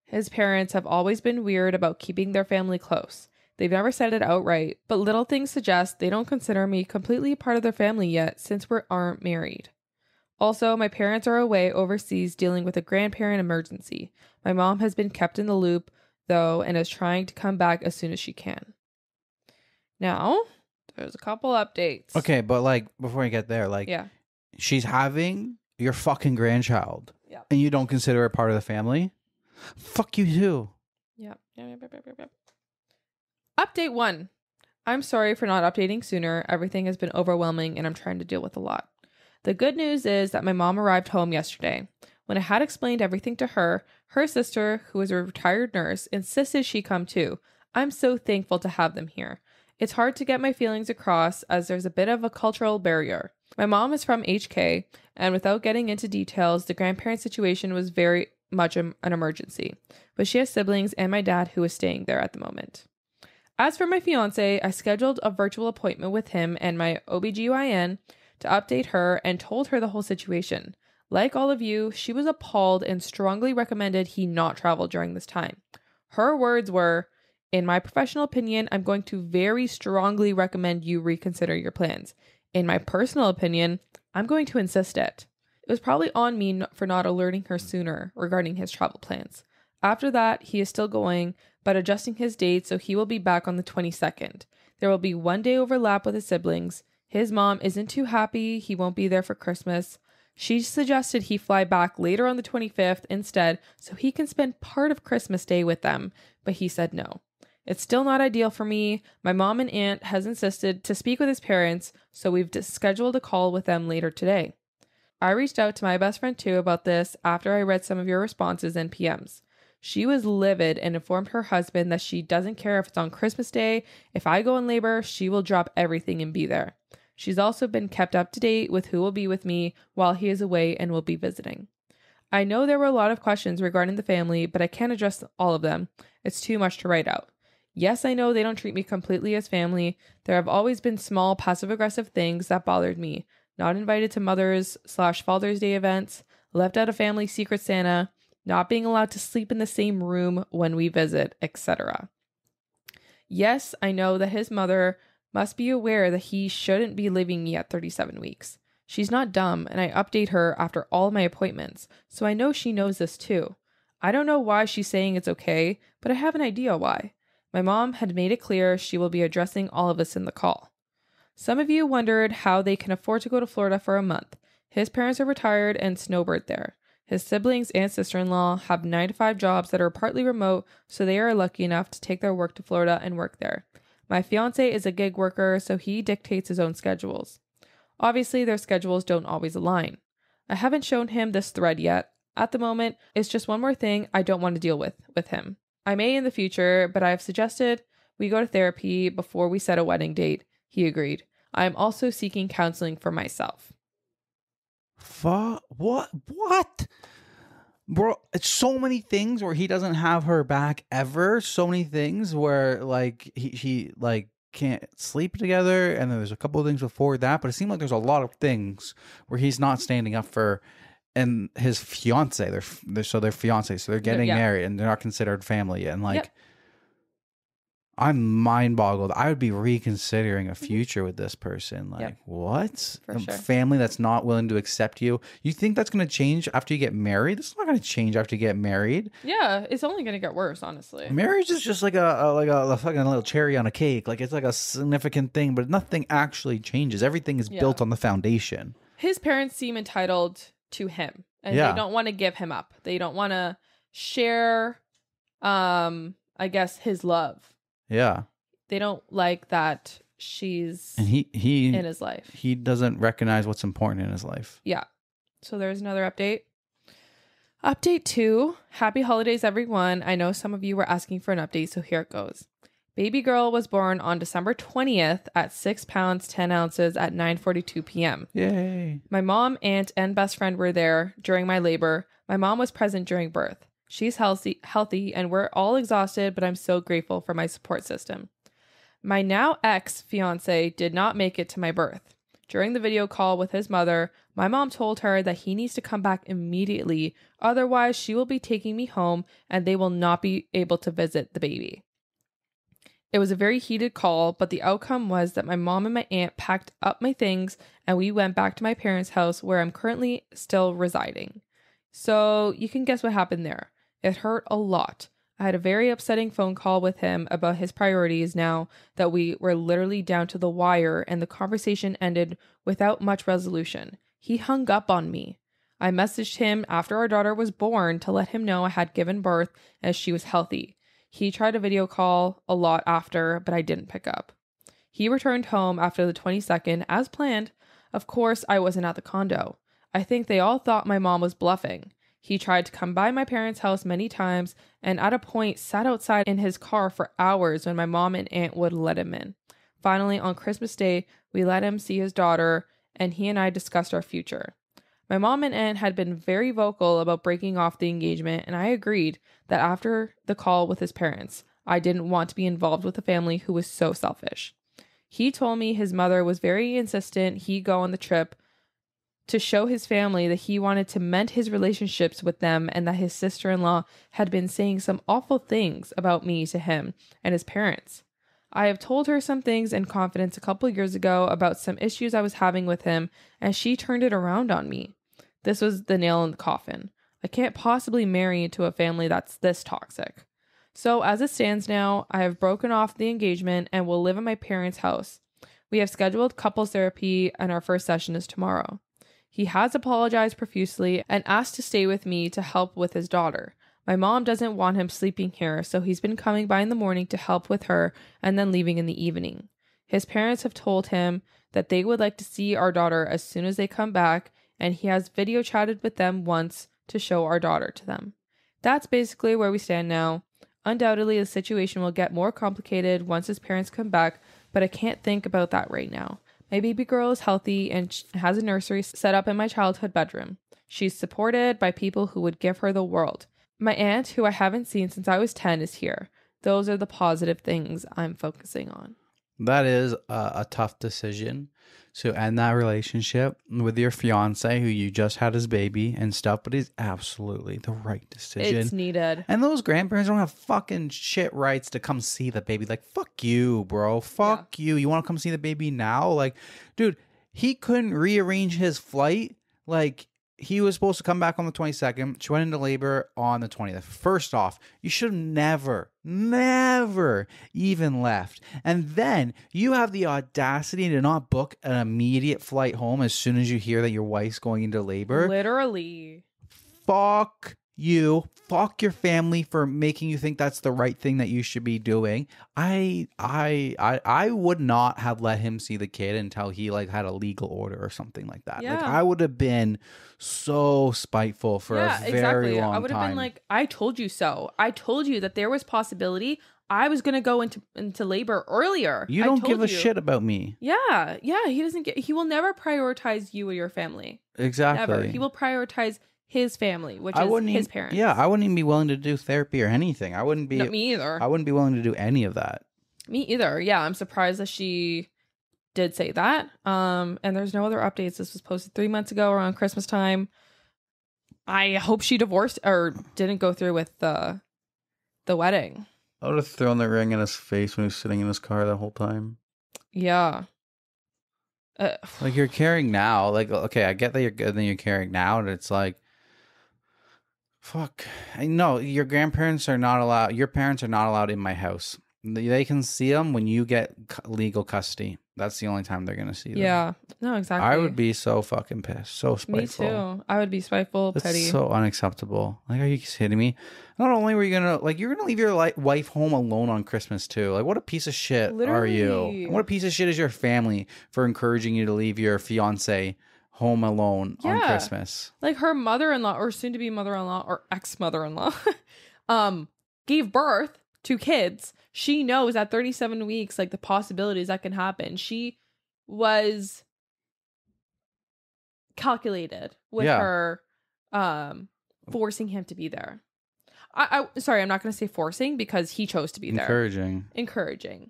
His parents have always been weird about keeping their family close. They've never said it outright, but little things suggest they don't consider me completely part of their family yet since we aren't married. Also, my parents are away overseas dealing with a grandparent emergency. My mom has been kept in the loop, though, and is trying to come back as soon as she can. Now, there's a couple updates. Okay, but like before I get there, like Yeah. she's having your fucking grandchild. Yeah. And you don't consider her part of the family? Fuck you too. Yep. Update 1. I'm sorry for not updating sooner. Everything has been overwhelming and I'm trying to deal with a lot. The good news is that my mom arrived home yesterday. When I had explained everything to her, her sister, who is a retired nurse, insisted she come too. I'm so thankful to have them here. It's hard to get my feelings across as there's a bit of a cultural barrier. My mom is from HK, and without getting into details, the grandparent situation was very much an emergency. But she has siblings and my dad who is staying there at the moment. As for my fiance, I scheduled a virtual appointment with him and my OBGYN to update her and told her the whole situation. Like all of you, she was appalled and strongly recommended he not travel during this time. Her words were, "In my professional opinion, I'm going to very strongly recommend you reconsider your plans. In my personal opinion, I'm going to insist it." It was probably on me for not alerting her sooner regarding his travel plans. After that, he is still going, but adjusting his date so he will be back on the 22nd. There will be 1 day overlap with his siblings. His mom isn't too happy he won't be there for Christmas. She suggested he fly back later on the 25th instead so he can spend part of Christmas Day with them, but he said no. It's still not ideal for me. My mom and aunt has insisted to speak with his parents, so we've scheduled a call with them later today. I reached out to my best friend too about this after I read some of your responses and PMs. She was livid and informed her husband that she doesn't care if it's on Christmas Day. If I go in labor, she will drop everything and be there. She's also been kept up to date with who will be with me while he is away and will be visiting. I know there were a lot of questions regarding the family, but I can't address all of them. It's too much to write out. Yes, I know they don't treat me completely as family. There have always been small passive-aggressive things that bothered me. Not invited to Mother's/Father's Day events, left out of family Secret Santa, not being allowed to sleep in the same room when we visit, etc. Yes, I know that his mother must be aware that he shouldn't be leaving me at 37 weeks. She's not dumb, and I update her after all my appointments, so I know she knows this too. I don't know why she's saying it's okay, but I have an idea why. My mom had made it clear she will be addressing all of us in the call. Some of you wondered how they can afford to go to Florida for a month. His parents are retired and snowbird there. His siblings and sister-in-law have 9-to-5 jobs that are partly remote, so they are lucky enough to take their work to Florida and work there. My fiance is a gig worker, so he dictates his own schedules. Obviously, their schedules don't always align. I haven't shown him this thread yet. At the moment, it's just one more thing I don't want to deal with him. I may in the future, but I have suggested we go to therapy before we set a wedding date. He agreed. I am also seeking counseling for myself. What? Bro, it's so many things where he doesn't have her back ever. So many things where like he like can't sleep together, and then there's a couple of things before that, but it seemed like there's a lot of things where he's not standing up for and his fiance. They're fiancés, so they're getting married and they're not considered family yet. And like I'm mind boggled. I would be reconsidering a future with this person. Like, what? For sure. Family that's not willing to accept you. You think that's going to change after you get married? It's not going to change after you get married. Yeah, it's only going to get worse, honestly. Marriage is just like a fucking little cherry on a cake. Like, it's like a significant thing, but nothing actually changes. Everything is built on the foundation. His parents seem entitled to him, and they don't want to give him up. They don't want to share, I guess, his love. Yeah. They don't like that she's and he in his life. He doesn't recognize what's important in his life. Yeah. So there's another update. Update 2. Happy holidays, everyone. I know some of you were asking for an update, so here it goes. Baby girl was born on December 20th at 6 pounds, 10 ounces at 9:42 p.m. Yay. My mom, aunt, and best friend were there during my labor. My mom was present during birth. She's healthy, and we're all exhausted, but I'm so grateful for my support system. My now ex-fiance did not make it to my birth. During the video call with his mother, my mom told her that he needs to come back immediately, otherwise she will be taking me home and they will not be able to visit the baby. It was a very heated call, but the outcome was that my mom and my aunt packed up my things and we went back to my parents' house where I'm currently still residing. So you can guess what happened there. It hurt a lot. I had a very upsetting phone call with him about his priorities now that we were literally down to the wire and the conversation ended without much resolution. He hung up on me. I messaged him after our daughter was born to let him know I had given birth as she was healthy. He tried a video call a lot after, but I didn't pick up. He returned home after the 22nd as planned. Of course, I wasn't at the condo. I think they all thought my mom was bluffing. He tried to come by my parents' house many times and at a point sat outside in his car for hours when my mom and aunt would let him in. Finally, on Christmas Day, we let him see his daughter and he and I discussed our future. My mom and aunt had been very vocal about breaking off the engagement and I agreed that after the call with his parents, I didn't want to be involved with a family who was so selfish. He told me his mother was very insistent he go on the trip to show his family that he wanted to mend his relationships with them and that his sister-in-law had been saying some awful things about me to him and his parents. I have told her some things in confidence a couple years ago about some issues I was having with him and she turned it around on me. This was the nail in the coffin. I can't possibly marry into a family that's this toxic. So as it stands now, I have broken off the engagement and will live in my parents' house. We have scheduled couples therapy and our first session is tomorrow. He has apologized profusely and asked to stay with me to help with his daughter. My mom doesn't want him sleeping here, so he's been coming by in the morning to help with her and then leaving in the evening. His parents have told him that they would like to see our daughter as soon as they come back, and he has video chatted with them once to show our daughter to them. That's basically where we stand now. Undoubtedly, the situation will get more complicated once his parents come back, but I can't think about that right now. My baby girl is healthy and has a nursery set up in my childhood bedroom. She's supported by people who would give her the world. My aunt, who I haven't seen since I was 10, is here. Those are the positive things I'm focusing on. That is a tough decision to end that relationship with your fiance who you just had his baby and stuff, but it's absolutely the right decision. It's needed. And those grandparents don't have fucking shit rights to come see the baby. Like, fuck you, bro. Fuck you. You want to come see the baby now? Like, dude, he couldn't rearrange his flight. Like, he was supposed to come back on the 22nd. She went into labor on the 20th. First off, you should have never even left. And then you have the audacity to not book an immediate flight home as soon as you hear that your wife's going into labor. Literally. Fuck you. Fuck your family for making you think that's the right thing that you should be doing. I would not have let him see the kid until he like had a legal order or something like that. Yeah. Like I would have been so spiteful for a very long time. I would have been like, I told you so. I told you that there was possibility I was going to go into labor earlier. You don't give a shit about me. Yeah. He will never prioritize you or your family. Exactly. Never. He will prioritize his family, which is his parents. Yeah, I wouldn't even be willing to do therapy or anything. I wouldn't be. No, me either. I wouldn't be willing to do any of that. Me either. Yeah, I'm surprised that she did say that. And there's no other updates. This was posted 3 months ago around Christmas time. I hope she divorced or didn't go through with the wedding. I would have thrown the ring in his face when he was sitting in his car the whole time. Yeah. Like you're caring now. Like, okay, I get that you're good and you're caring now, and it's like, fuck. I know your grandparents are not allowed. Your parents are not allowed in my house. They can see them when you get legal custody. That's the only time they're gonna see them. Yeah. No, exactly. I would be so fucking pissed. So spiteful. Me too. I would be spiteful, petty. It's so unacceptable. Like, are you kidding me? Not only were you gonna you're gonna leave your wife home alone on Christmas too. Like, what a piece of shit are you? And what a piece of shit is your family for encouraging you to leave your fiance home alone on Christmas? Like her mother-in-law or soon-to-be mother-in-law or ex-mother-in-law gave birth 2 kids. She knows at 37 weeks, like the possibilities that can happen. She was calculated with her forcing him to be there. Sorry, I'm not going to say forcing because he chose to be there. Encouraging.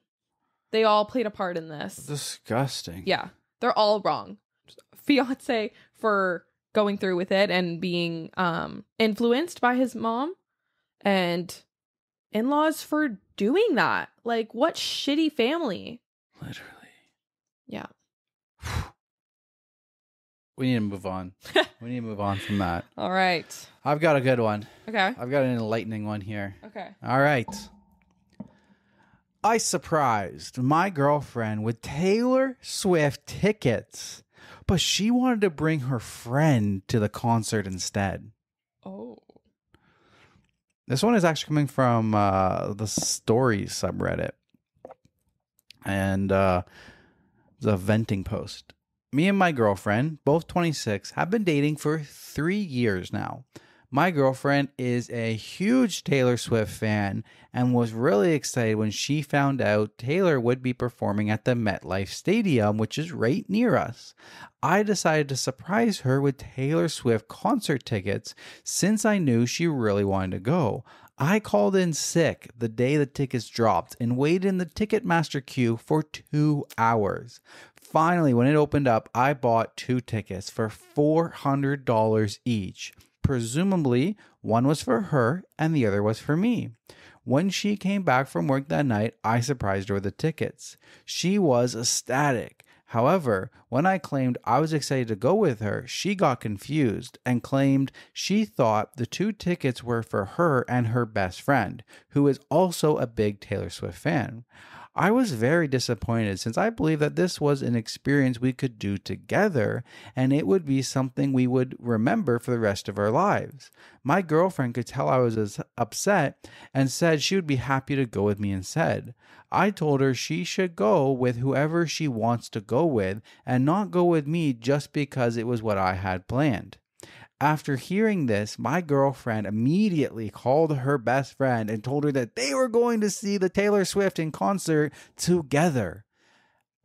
They all played a part in this. Disgusting. Yeah, they're all wrong. Fiance for going through with it and being influenced by his mom, and in-laws for doing that. Like, what shitty family. Literally. Yeah. We need to move on. We need to move on from that. All right. I've got a good one. Okay. I've got an enlightening one here. Okay. All right. I surprised my girlfriend with Taylor Swift tickets, but she wanted to bring her friend to the concert instead. Oh. This one is actually coming from the Stories subreddit. And the venting post. Me and my girlfriend, both 26, have been dating for 3 years now. My girlfriend is a huge Taylor Swift fan and was really excited when she found out Taylor would be performing at the MetLife Stadium, which is right near us. I decided to surprise her with Taylor Swift concert tickets since I knew she really wanted to go. I called in sick the day the tickets dropped and waited in the Ticketmaster queue for 2 hours. Finally, when it opened up, I bought 2 tickets for $400 each. Presumably, one was for her and the other was for me. When she came back from work that night, I surprised her with the tickets. She was ecstatic. However, when I claimed I was excited to go with her, she got confused and claimed she thought the 2 tickets were for her and her best friend, who is also a big Taylor Swift fan. I was very disappointed since I believed that this was an experience we could do together and it would be something we would remember for the rest of our lives. My girlfriend could tell I was upset and said she would be happy to go with me instead. I told her she should go with whoever she wants to go with and not go with me just because it was what I had planned. After hearing this, my girlfriend immediately called her best friend and told her that they were going to see the Taylor Swift in concert together.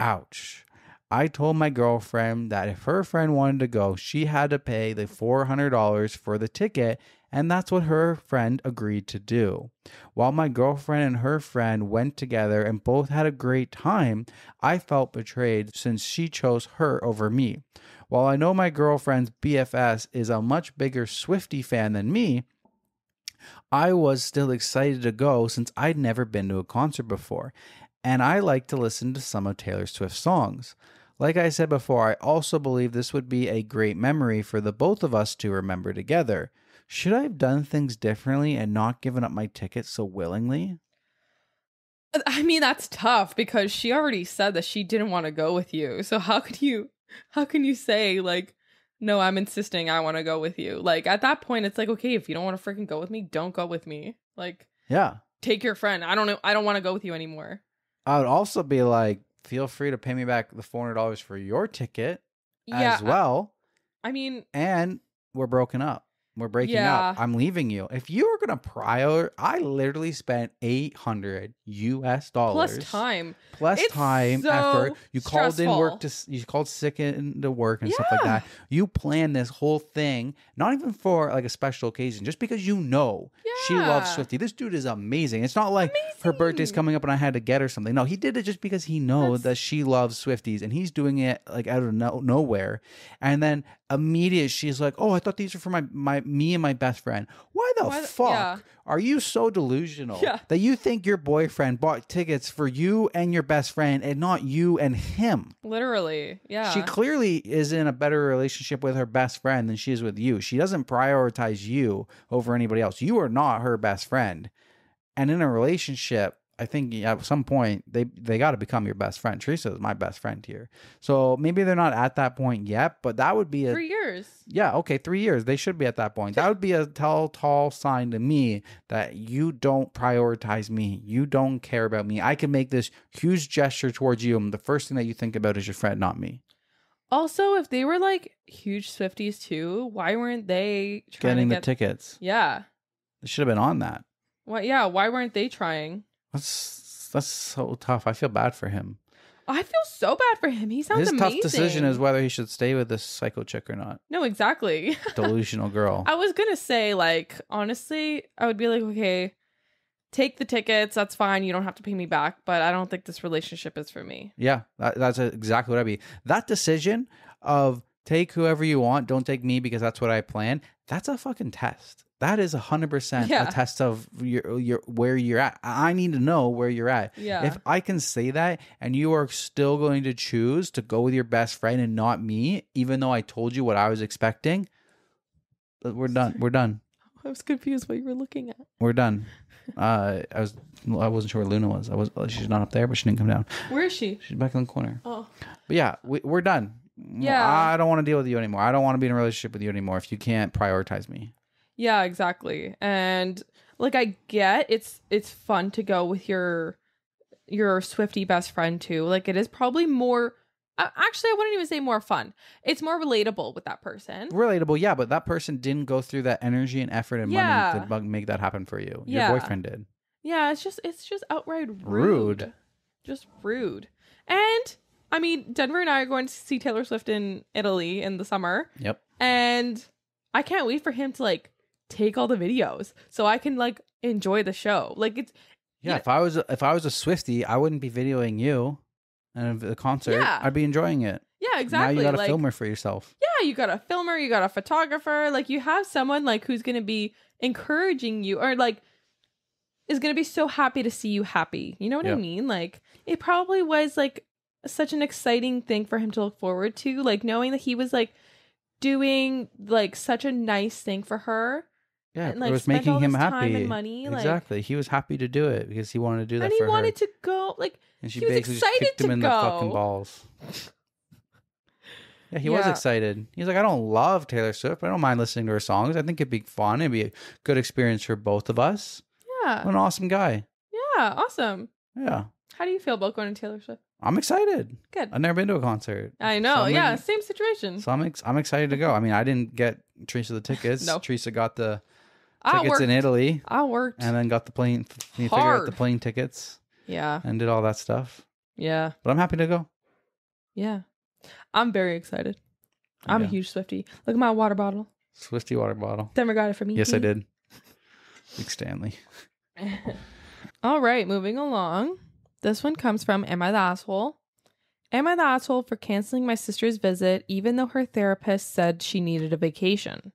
Ouch. I told my girlfriend that if her friend wanted to go, she had to pay the $400 for the ticket, and that's what her friend agreed to do. While my girlfriend and her friend went together and both had a great time, I felt betrayed since she chose her over me. While I know my girlfriend's BFS is a much bigger Swiftie fan than me, I was still excited to go since I'd never been to a concert before, and I like to listen to some of Taylor Swift's songs. Like I said before, I also believe this would be a great memory for the both of us to remember together. Should I have done things differently and not given up my ticket so willingly? I mean, that's tough because she already said that she didn't want to go with you. So how can you say, like, no, I'm insisting I want to go with you? Like, at that point, it's like, okay, if you don't want to freaking go with me, don't go with me. Like, yeah, take your friend. I don't know. I don't want to go with you anymore. I would also be like, feel free to pay me back the $400 for your ticket as well. I mean, and we're broken up. We're breaking up. I'm leaving you. If you were going to I literally spent $800 US plus time. Plus time, so effort. You stressful. you called sick into work and stuff like that. You planned this whole thing, not even for like a special occasion, just because you know she loves Swiftie. This dude is amazing. It's not like her birthday's coming up and I had to get her something. No, he did it just because he knows that she loves Swifties and he's doing it like out of nowhere. And then immediately she's like, oh, I thought these were for me and my best friend. Why the fuck are you so delusional that you think your boyfriend bought tickets for you and your best friend and not you and him? Literally, yeah. She clearly is in a better relationship with her best friend than she is with you. She doesn't prioritize you over anybody else. You are not her best friend. And in a relationship, I think at some point they got to become your best friend. Teresa is my best friend here. So maybe they're not at that point yet, but that would be 3 years. Yeah, okay, 3 years. They should be at that point. That would be a tall sign to me that you don't prioritize me. You don't care about me. I can make this huge gesture towards you, and the first thing that you think about is your friend, not me. Also, if they were like huge Swifties too, why weren't they getting the tickets? Yeah. They should have been on that. What? Yeah. Why weren't they trying? That's so tough. I feel bad for him. I feel so bad for him. He sounds His amazing. tough decision is whether he should stay with this psycho chick or not. No, exactly. Delusional girl. I was going to say, like, honestly, I would be like, okay, take the tickets. That's fine. You don't have to pay me back. But I don't think this relationship is for me. Yeah, that's exactly what I'd be. That decision of take whoever you want, don't take me because that's what I plan. That's a fucking test. That is 100% a test of your where you're at. I need to know where you're at. Yeah. If I can say that and you are still going to choose to go with your best friend and not me, even though I told you what I was expecting, we're done. We're done. I was confused what you were looking at. We're done. I wasn't sure where Luna was. She's not up there, but she didn't come down. Where is she? She's back in the corner. Oh. But yeah, we're done. Yeah. I don't want to deal with you anymore. I don't want to be in a relationship with you anymore if you can't prioritize me. Yeah, exactly. And like I get it's fun to go with your Swiftie best friend too. Like it is probably more actually I wouldn't even say more fun. It's more relatable with that person. Relatable, yeah, but that person didn't go through that energy and effort and money to make that happen for you. Your boyfriend did. Yeah, it's just outright rude. Just rude. And I mean, Denver and I are going to see Taylor Swift in Italy in the summer. Yep. And I can't wait for him to like take all the videos so I can like enjoy the show. Like it's if I was a Swiftie, I wouldn't be videoing you and the concert. Yeah. I'd be enjoying it. Yeah, exactly. Now you got a like, filmer for yourself. Yeah, you got a filmer, you got a photographer. Like you have someone like who's gonna be encouraging you or like is gonna be so happy to see you happy. You know what I mean? Like it probably was like such an exciting thing for him to look forward to. Like knowing that he was like doing like such a nice thing for her. Yeah, and, like, it was making him happy. Time and money, exactly. He was happy to do it because he wanted to do that and for her. he wanted to go. Like and she he was basically excited just kicked him in go. the fucking balls. Yeah, he was excited. He's like, I don't love Taylor Swift, but I don't mind listening to her songs. I think it'd be fun. It'd be a good experience for both of us. Yeah. What an awesome guy. Yeah, awesome. Yeah. How do you feel about going to Taylor Swift? I'm excited. Good. I've never been to a concert. I know. So same situation. So I'm excited to go. I mean, I didn't get Teresa the tickets. No. Teresa got the tickets in Italy. I worked. And then got the plane. Figured out the plane tickets. Yeah. And did all that stuff. Yeah. But I'm happy to go. Yeah. I'm very excited. I'm a huge Swiftie. Look at my water bottle. Swiftie water bottle. Denver got it for me. Yes, I did. Big Stanley. All right, moving along. This one comes from Am I the Asshole? Am I the asshole for canceling my sister's visit even though her therapist said she needed a vacation?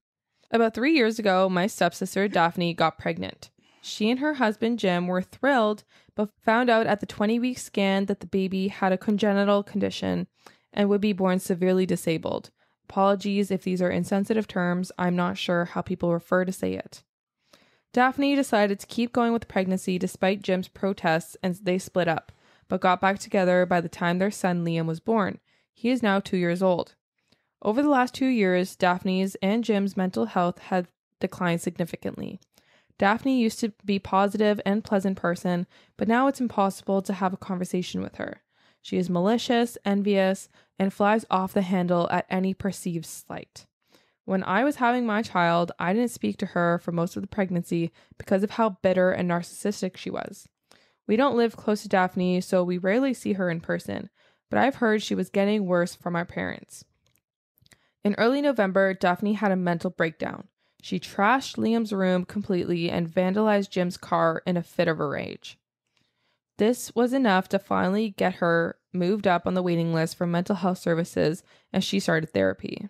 About 3 years ago, my stepsister Daphne got pregnant. She and her husband Jim were thrilled, but found out at the 20-week scan that the baby had a congenital condition and would be born severely disabled. Apologies if these are insensitive terms. I'm not sure how people refer to say it. Daphne decided to keep going with the pregnancy despite Jim's protests, and they split up, but got back together by the time their son Liam was born. He is now 2 years old. Over the last 2 years, Daphne's and Jim's mental health had declined significantly. Daphne used to be a positive and pleasant person, but now it's impossible to have a conversation with her. She is malicious, envious, and flies off the handle at any perceived slight. When I was having my child, I didn't speak to her for most of the pregnancy because of how bitter and narcissistic she was. We don't live close to Daphne, so we rarely see her in person, but I've heard she was getting worse from our parents. In early November, Daphne had a mental breakdown. She trashed Liam's room completely and vandalized Jim's car in a fit of rage. This was enough to finally get her moved up on the waiting list for mental health services, and she started therapy.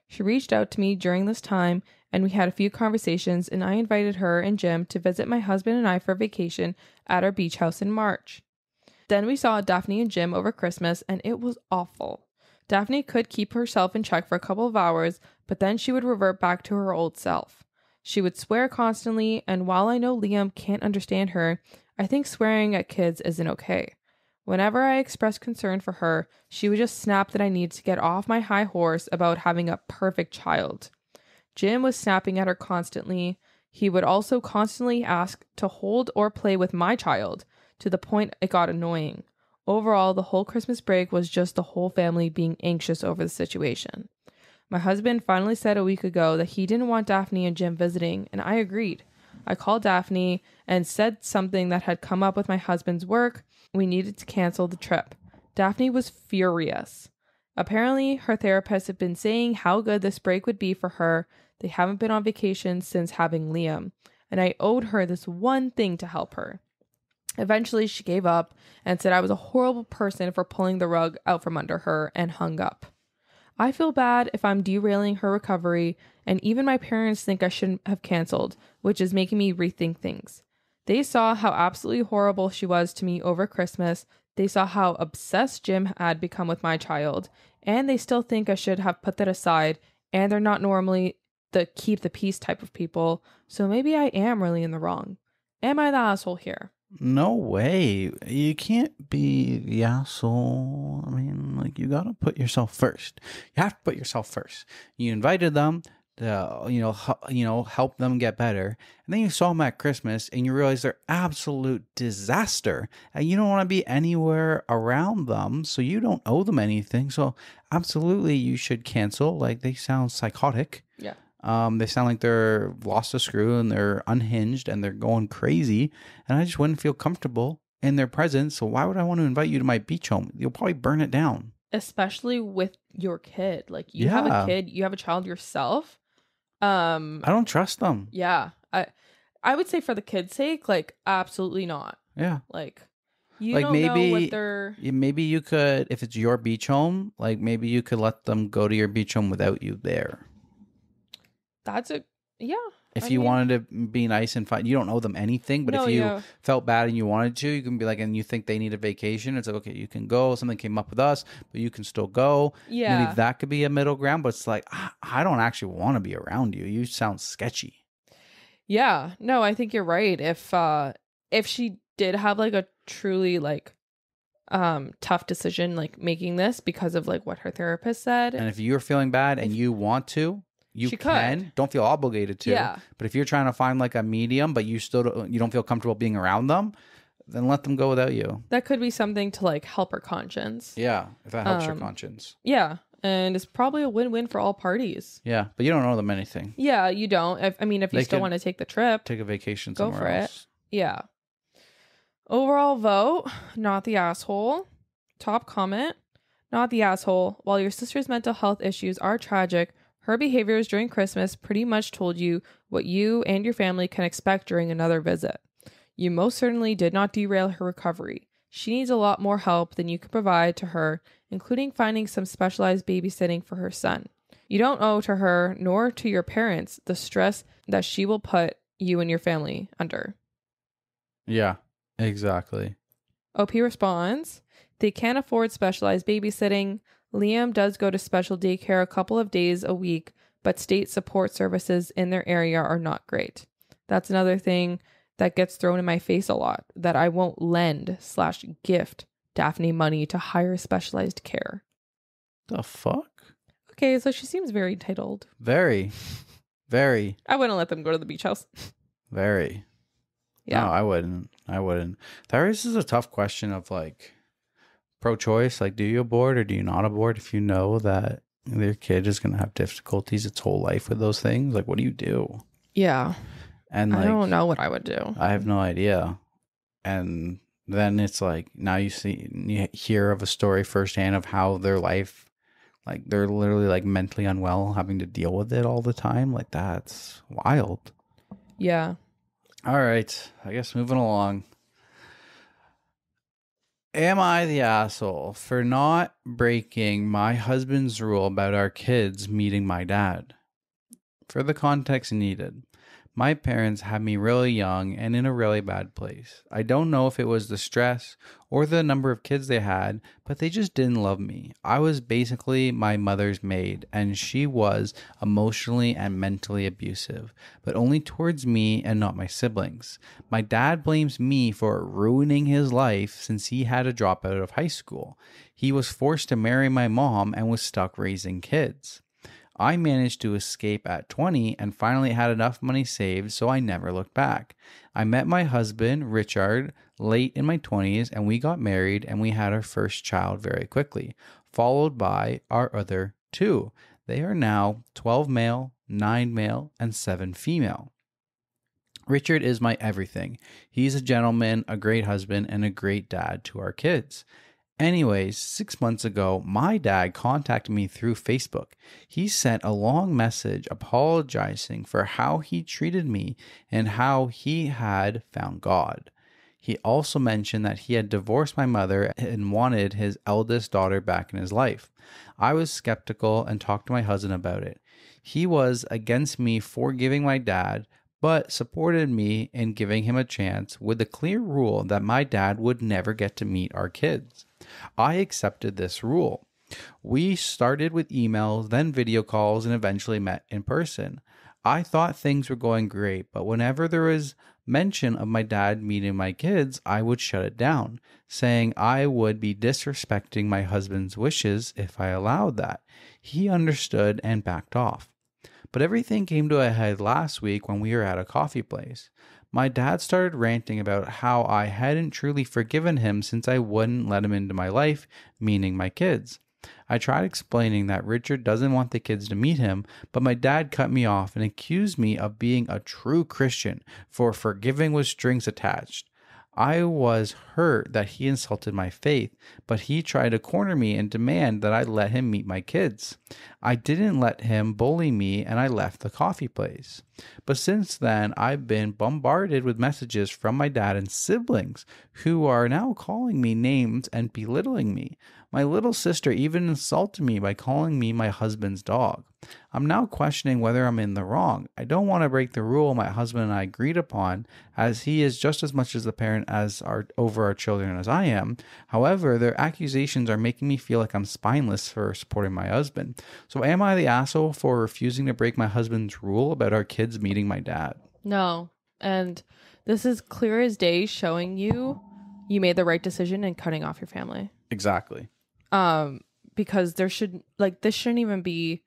She reached out to me during this time, and we had a few conversations, and I invited her and Jim to visit my husband and I for vacation at our beach house in March. Then we saw Daphne and Jim over Christmas, and it was awful. Daphne could keep herself in check for a couple of hours, but then she would revert back to her old self. She would swear constantly, and while I know Liam can't understand her, I think swearing at kids isn't okay. Whenever I expressed concern for her, she would just snap that I needed to get off my high horse about having a perfect child. Jim was snapping at her constantly. He would also constantly ask to hold or play with my child, to the point it got annoying. Overall, the whole Christmas break was just the whole family being anxious over the situation. My husband finally said a week ago that he didn't want Daphne and Jim visiting, and I agreed. I called Daphne and said something that had come up with my husband's work. We needed to cancel the trip. Daphne was furious. Apparently, her therapist had been saying how good this break would be for her. They haven't been on vacation since having Liam, and I owed her this one thing to help her. Eventually, she gave up and said I was a horrible person for pulling the rug out from under her and hung up. I feel bad if I'm derailing her recovery, and even my parents think I shouldn't have canceled, which is making me rethink things. They saw how absolutely horrible she was to me over Christmas. They saw how obsessed Jim had become with my child, and they still think I should have put that aside, and they're not normally the keep the peace type of people, so maybe I am really in the wrong. Am I the asshole here? No way. You can't be the asshole. I mean, like, you gotta put yourself first. You have to put yourself first. You invited them to, help them get better. And then you saw them at Christmas and you realize they're absolute disaster. And you don't want to be anywhere around them, so you don't owe them anything. So absolutely you should cancel. Like, they sound psychotic. Yeah. They sound like they're lost a screw and they're unhinged and they're going crazy. And I just wouldn't feel comfortable in their presence. So why would I want to invite you to my beach home? You'll probably burn it down. Especially with your kid. Like, you have a kid, you have a child yourself. I don't trust them. Yeah. I would say for the kid's sake, like, absolutely not. Yeah. Like, you don't know what they're... Maybe you could, if it's your beach home, like, maybe you could let them go to your beach home without you there. Yeah. If you wanted to be nice and fine, you don't owe them anything. But if you felt bad and you wanted to, you can be like, and you think they need a vacation, it's like, okay, you can go. Something came up with us, but you can still go. Yeah. Maybe that could be a middle ground. But it's like, I don't actually want to be around you. You sound sketchy. Yeah. No, I think you're right. If she did have like a truly like tough decision, like making this because of like what her therapist said, and if you're feeling bad and you want to, you can. Don't feel obligated to. Yeah. But if you're trying to find like a medium, but you don't feel comfortable being around them, then let them go without you. That could be something to like help her conscience. Yeah, if that helps your conscience. Yeah, and it's probably a win-win for all parties. Yeah, but you don't owe them anything. Yeah, you don't. If you still want to take the trip, take a vacation go somewhere for else. it. Yeah. Overall vote, not the asshole. Top comment, not the asshole. While your sister's mental health issues are tragic, her behaviors during Christmas pretty much told you what you and your family can expect during another visit. You most certainly did not derail her recovery. She needs a lot more help than you could provide to her, including finding some specialized babysitting for her son. You don't owe to her, nor to your parents, the stress that she will put you and your family under. Yeah, exactly. OP responds, they can't afford specialized babysitting. Liam does go to special daycare a couple of days a week, but state support services in their area are not great. That's another thing that gets thrown in my face a lot, that I won't lend/gift Daphne money to hire specialized care. The fuck? Okay, so she seems very entitled. Very. Very. I wouldn't let them go to the beach house. Very. Yeah. No, I wouldn't. That raises a tough question of like, pro-choice, like, do you abort or do you not abort if you know that their kid is going to have difficulties its whole life with those things? Like, what do you do? Yeah. And like, I don't know what I would do. I have no idea. And then it's like, now you hear of a story firsthand of how their life, like, they're literally like mentally unwell, having to deal with it all the time. Like, that's wild. Yeah. All right. I guess moving along. Am I the asshole for not breaking my husband's rule about our kids meeting my dad? For the context needed, my parents had me really young and in a really bad place. I don't know if it was the stress or the number of kids they had, but they just didn't love me. I was basically my mother's maid, and she was emotionally and mentally abusive, but only towards me and not my siblings. My dad blames me for ruining his life since he had to drop out of high school. He was forced to marry my mom and was stuck raising kids. I managed to escape at 20 and finally had enough money saved, so I never looked back. I met my husband, Richard, late in my 20s, and we got married and we had our first child very quickly, followed by our other two. They are now 12 male, 9 male, and 7 female. Richard is my everything. He's a gentleman, a great husband, and a great dad to our kids. Anyways, 6 months ago, my dad contacted me through Facebook. He sent a long message apologizing for how he treated me and how he had found God. He also mentioned that he had divorced my mother and wanted his eldest daughter back in his life. I was skeptical and talked to my husband about it. He was against me forgiving my dad, but supported me in giving him a chance with the clear rule that my dad would never get to meet our kids. I accepted this rule. We started with emails, then video calls, and eventually met in person. I thought things were going great, but whenever there was mention of my dad meeting my kids, I would shut it down, saying I would be disrespecting my husband's wishes if I allowed that. He understood and backed off. But everything came to a head last week when we were at a coffee place. My dad started ranting about how I hadn't truly forgiven him since I wouldn't let him into my life, meaning my kids. I tried explaining that Richard doesn't want the kids to meet him, but my dad cut me off and accused me of being a true Christian for forgiving with strings attached. I was hurt that he insulted my faith, but he tried to corner me and demand that I let him meet my kids. I didn't let him bully me and I left the coffee place. But since then, I've been bombarded with messages from my dad and siblings who are now calling me names and belittling me. My little sister even insulted me by calling me my husband's dog. I'm now questioning whether I'm in the wrong. I don't want to break the rule my husband and I agreed upon, as he is just as much as the parent over our children as I am. However, their accusations are making me feel like I'm spineless for supporting my husband. So am I the asshole for refusing to break my husband's rule about our kids meeting my dad? No. And this is clear as day showing you made the right decision in cutting off your family. Exactly. Because this shouldn't even be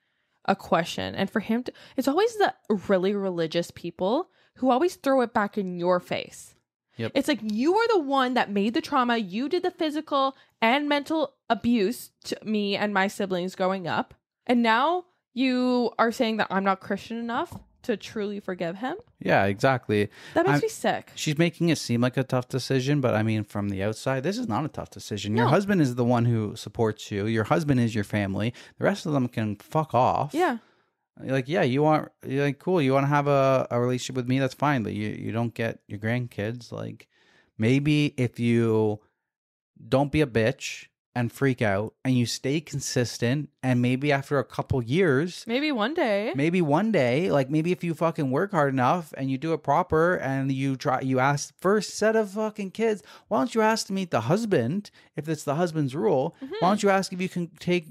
a question. And for him to, it's always the really religious people who always throw it back in your face. Yep. It's like you are the one that made the trauma. You did the physical and mental abuse to me and my siblings growing up. And now you are saying that I'm not Christian enough to truly forgive him. Yeah, exactly. That makes me sick. She's making it seem like a tough decision, but I mean, from the outside, this is not a tough decision. Your No. husband is the one who supports you. Your husband is your family. The rest of them can fuck off. Yeah. Like, yeah, you're like, cool. You want to have a relationship with me? That's fine. But you don't get your grandkids. Like, maybe if you don't be a bitch and freak out and you stay consistent, and maybe after a couple years, Maybe one day, like maybe if you fucking work hard enough and you do it proper and you ask first set of fucking kids, why don't you ask to meet the husband if it's the husband's rule? Why don't you ask if you can take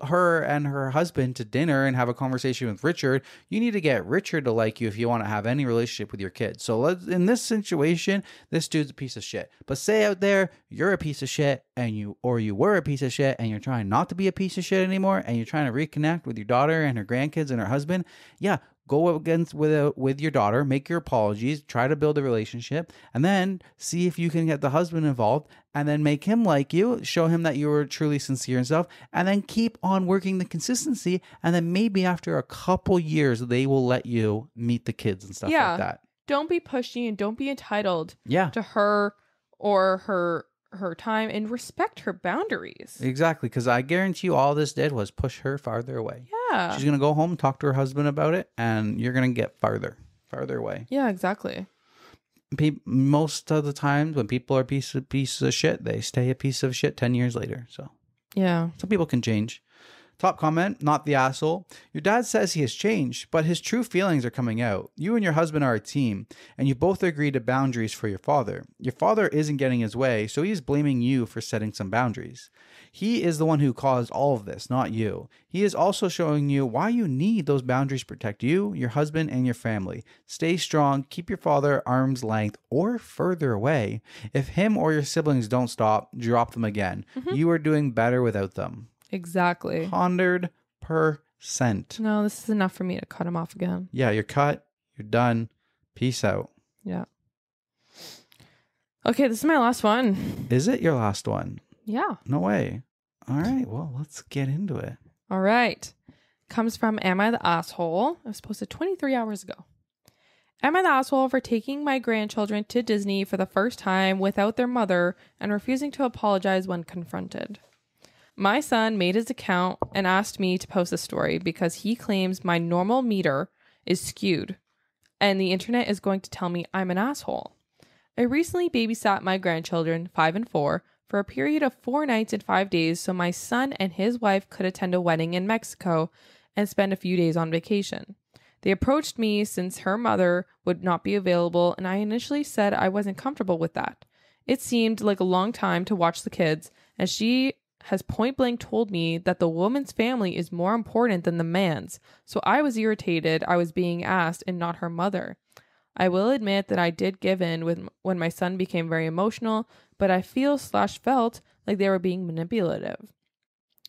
her and her husband to dinner and have a conversation with Richard? You need to get Richard to like you if you want to have any relationship with your kids. So in this situation, this dude's a piece of shit. But say out there you're a piece of shit and you were a piece of shit and you're trying not to be a piece of shit anymore, and you're trying to reconnect with your daughter and her grandkids and her husband, yeah, go against with your daughter, make your apologies, try to build a relationship, and then see if you can get the husband involved, and then make him like you, show him that you were truly sincere and stuff, and then keep on working the consistency, and then maybe after a couple years they will let you meet the kids and stuff like that. Don't be pushy and don't be entitled to her or her time, and respect her boundaries. Exactly, because I guarantee you all this did was push her farther away. Yeah. She's going to go home, talk to her husband about it, and you're going to get farther away. Yeah, exactly. Most of the times when people are pieces of shit, they stay a piece of shit 10 years later. So yeah, some people can change. Top comment, not the asshole. Your dad says he has changed, but his true feelings are coming out. You and your husband are a team, and you both agreed to boundaries for your father. Your father isn't getting his way, so he's blaming you for setting some boundaries. He is the one who caused all of this, not you. He is also showing you why you need those boundaries to protect you, your husband, and your family. Stay strong, keep your father arm's length or further away. If him or your siblings don't stop, drop them again. You are doing better without them. Exactly. 100%. No, this is enough for me to cut him off again. Yeah, you're cut. You're done. Peace out. Yeah. Okay, this is my last one. Is it your last one? Yeah. No way. All right, well, let's get into it. All right. Comes from Am I the Asshole? It was posted 23 hours ago. Am I the asshole for taking my grandchildren to Disney for the first time without their mother and refusing to apologize when confronted? My son made his account and asked me to post a story because he claims my normal meter is skewed and the internet is going to tell me I'm an asshole. I recently babysat my grandchildren, 5 and 4, for a period of 4 nights and 5 days so my son and his wife could attend a wedding in Mexico and spend a few days on vacation. They approached me since her mother would not be available, and I initially said I wasn't comfortable with that. It seemed like a long time to watch the kids, and she has point blank told me that the woman's family is more important than the man's, so I was irritated I was being asked and not her mother. I will admit that I did give in when my son became very emotional, but I felt like they were being manipulative.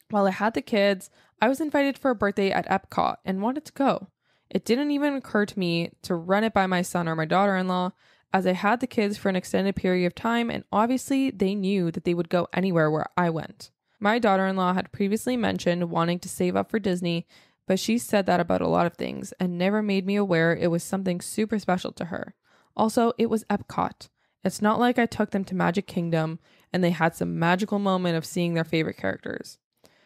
While I had the kids, I was invited for a birthday at Epcot and wanted to go. It didn't even occur to me to run it by my son or my daughter-in-law, as I had the kids for an extended period of time, and obviously they knew that they would go anywhere where I went. My daughter-in-law had previously mentioned wanting to save up for Disney, but she said that about a lot of things and never made me aware it was something super special to her. Also, it was Epcot. It's not like I took them to Magic Kingdom and they had some magical moment of seeing their favorite characters.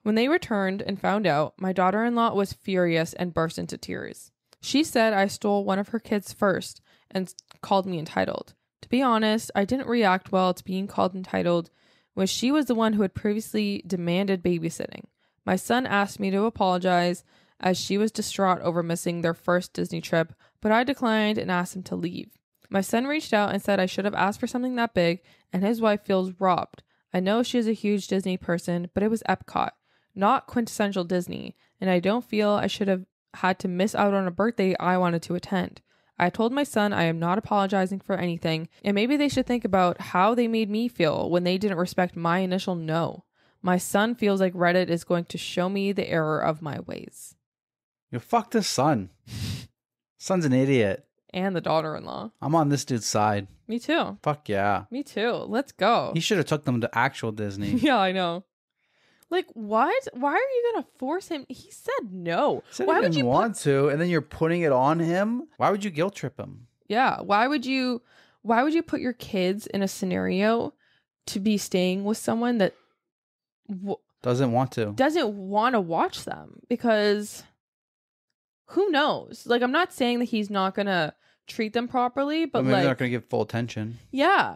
When they returned and found out, my daughter-in-law was furious and burst into tears. She said I stole one of her kids first and called me entitled. To be honest, I didn't react well to being called entitled when she was the one who had previously demanded babysitting. My son asked me to apologize as she was distraught over missing their first Disney trip, but I declined and asked him to leave. My son reached out and said I should have asked for something that big, and his wife feels robbed. I know she is a huge Disney person, but it was Epcot, not quintessential Disney, and I don't feel I should have had to miss out on a birthday I wanted to attend. I told my son I am not apologizing for anything, and maybe they should think about how they made me feel when they didn't respect my initial no. My son feels like Reddit is going to show me the error of my ways. You fuck this son. Son's an idiot. And the daughter-in-law. I'm on this dude's side. Me too. Fuck yeah. Me too. Let's go. He should have took them to actual Disney. Yeah, I know. Like, what? Why are you going to force him? He said no. He said why he would didn't you want to, and then you're putting it on him? Why would you guilt trip him? Yeah. Why would you put your kids in a scenario to be staying with someone that doesn't want to watch them? Because who knows? Like, I'm not saying that he's not going to treat them properly, but maybe like, they're not going to give full attention. Yeah.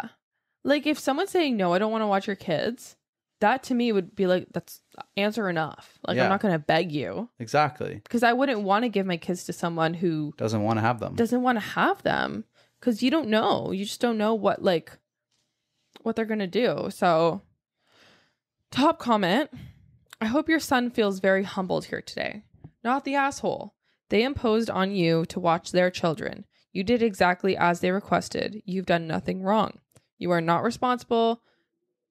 Like, if someone's saying, no, I don't want to watch your kids, that to me would be like, that's answer enough. Like, yeah. I'm not going to beg you. Exactly. Because I wouldn't want to give my kids to someone who doesn't want to have them. Because you don't know. You just don't know what they're going to do. So, top comment. I hope your son feels very humbled here today. Not the asshole. They imposed on you to watch their children. You did exactly as they requested. You've done nothing wrong. You are not responsible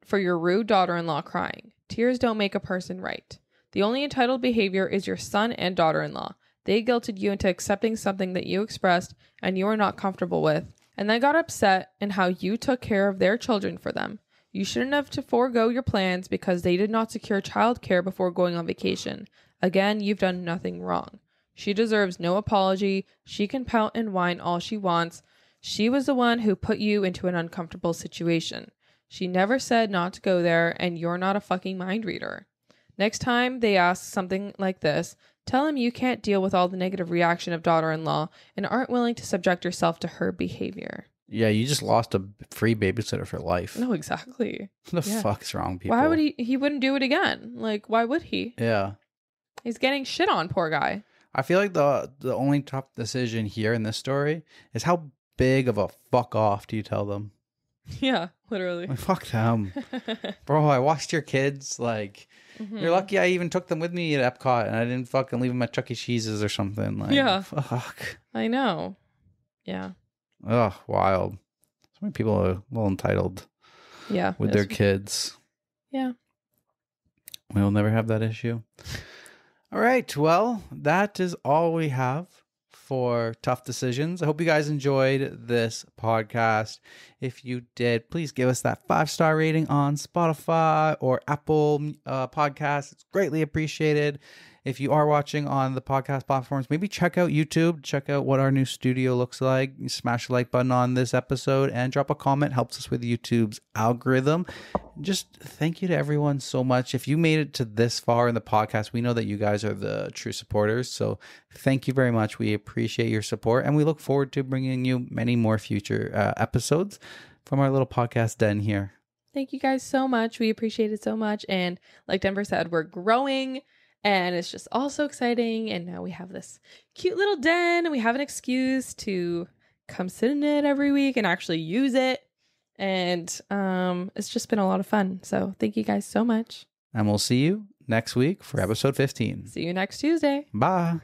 for your rude daughter-in-law crying. Tears don't make a person right. The only entitled behavior is your son and daughter-in-law. They guilted you into accepting something that you expressed and you were not comfortable with, and then got upset in how you took care of their children for them. You shouldn't have to forego your plans because they did not secure childcare before going on vacation. Again, you've done nothing wrong. She deserves no apology. She can pout and whine all she wants. She was the one who put you into an uncomfortable situation. She never said not to go there, and you're not a fucking mind reader. Next time they ask something like this, tell them you can't deal with all the negative reaction of daughter-in-law and aren't willing to subject yourself to her behavior. Yeah, you just lost a free babysitter for life. No, exactly. What the fuck's wrong, people? Why would he wouldn't do it again? Like, why would he? Yeah. He's getting shit on, poor guy. I feel like the only tough decision here in this story is how big of a fuck off do you tell them? Yeah, literally. Like, fuck them. Bro, I watched your kids. Like, you're lucky I even took them with me at Epcot and I didn't fucking leave them at Chuck E. Cheese's or something. Like, yeah. Fuck. I know. Yeah. Ugh, wild. So many people are well entitled. Yeah. With their kids. Yeah. We'll never have that issue. All right. Well, that is all we have for Tough Decisions. I hope you guys enjoyed this podcast. If you did, please give us that 5-star rating on Spotify or Apple Podcasts. It's greatly appreciated. If you are watching on the podcast platforms, maybe check out YouTube, check out what our new studio looks like. Smash the like button on this episode and drop a comment. Helps us with YouTube's algorithm. Just thank you to everyone so much. If you made it to this far in the podcast, we know that you guys are the true supporters. So thank you very much. We appreciate your support, and we look forward to bringing you many more future episodes from our little podcast den here. Thank you guys so much. We appreciate it so much. And like Denver said, we're growing and it's just all so exciting. And now we have this cute little den and we have an excuse to come sit in it every week and actually use it. And it's just been a lot of fun. So thank you guys so much. And we'll see you next week for episode 15. See you next Tuesday. Bye.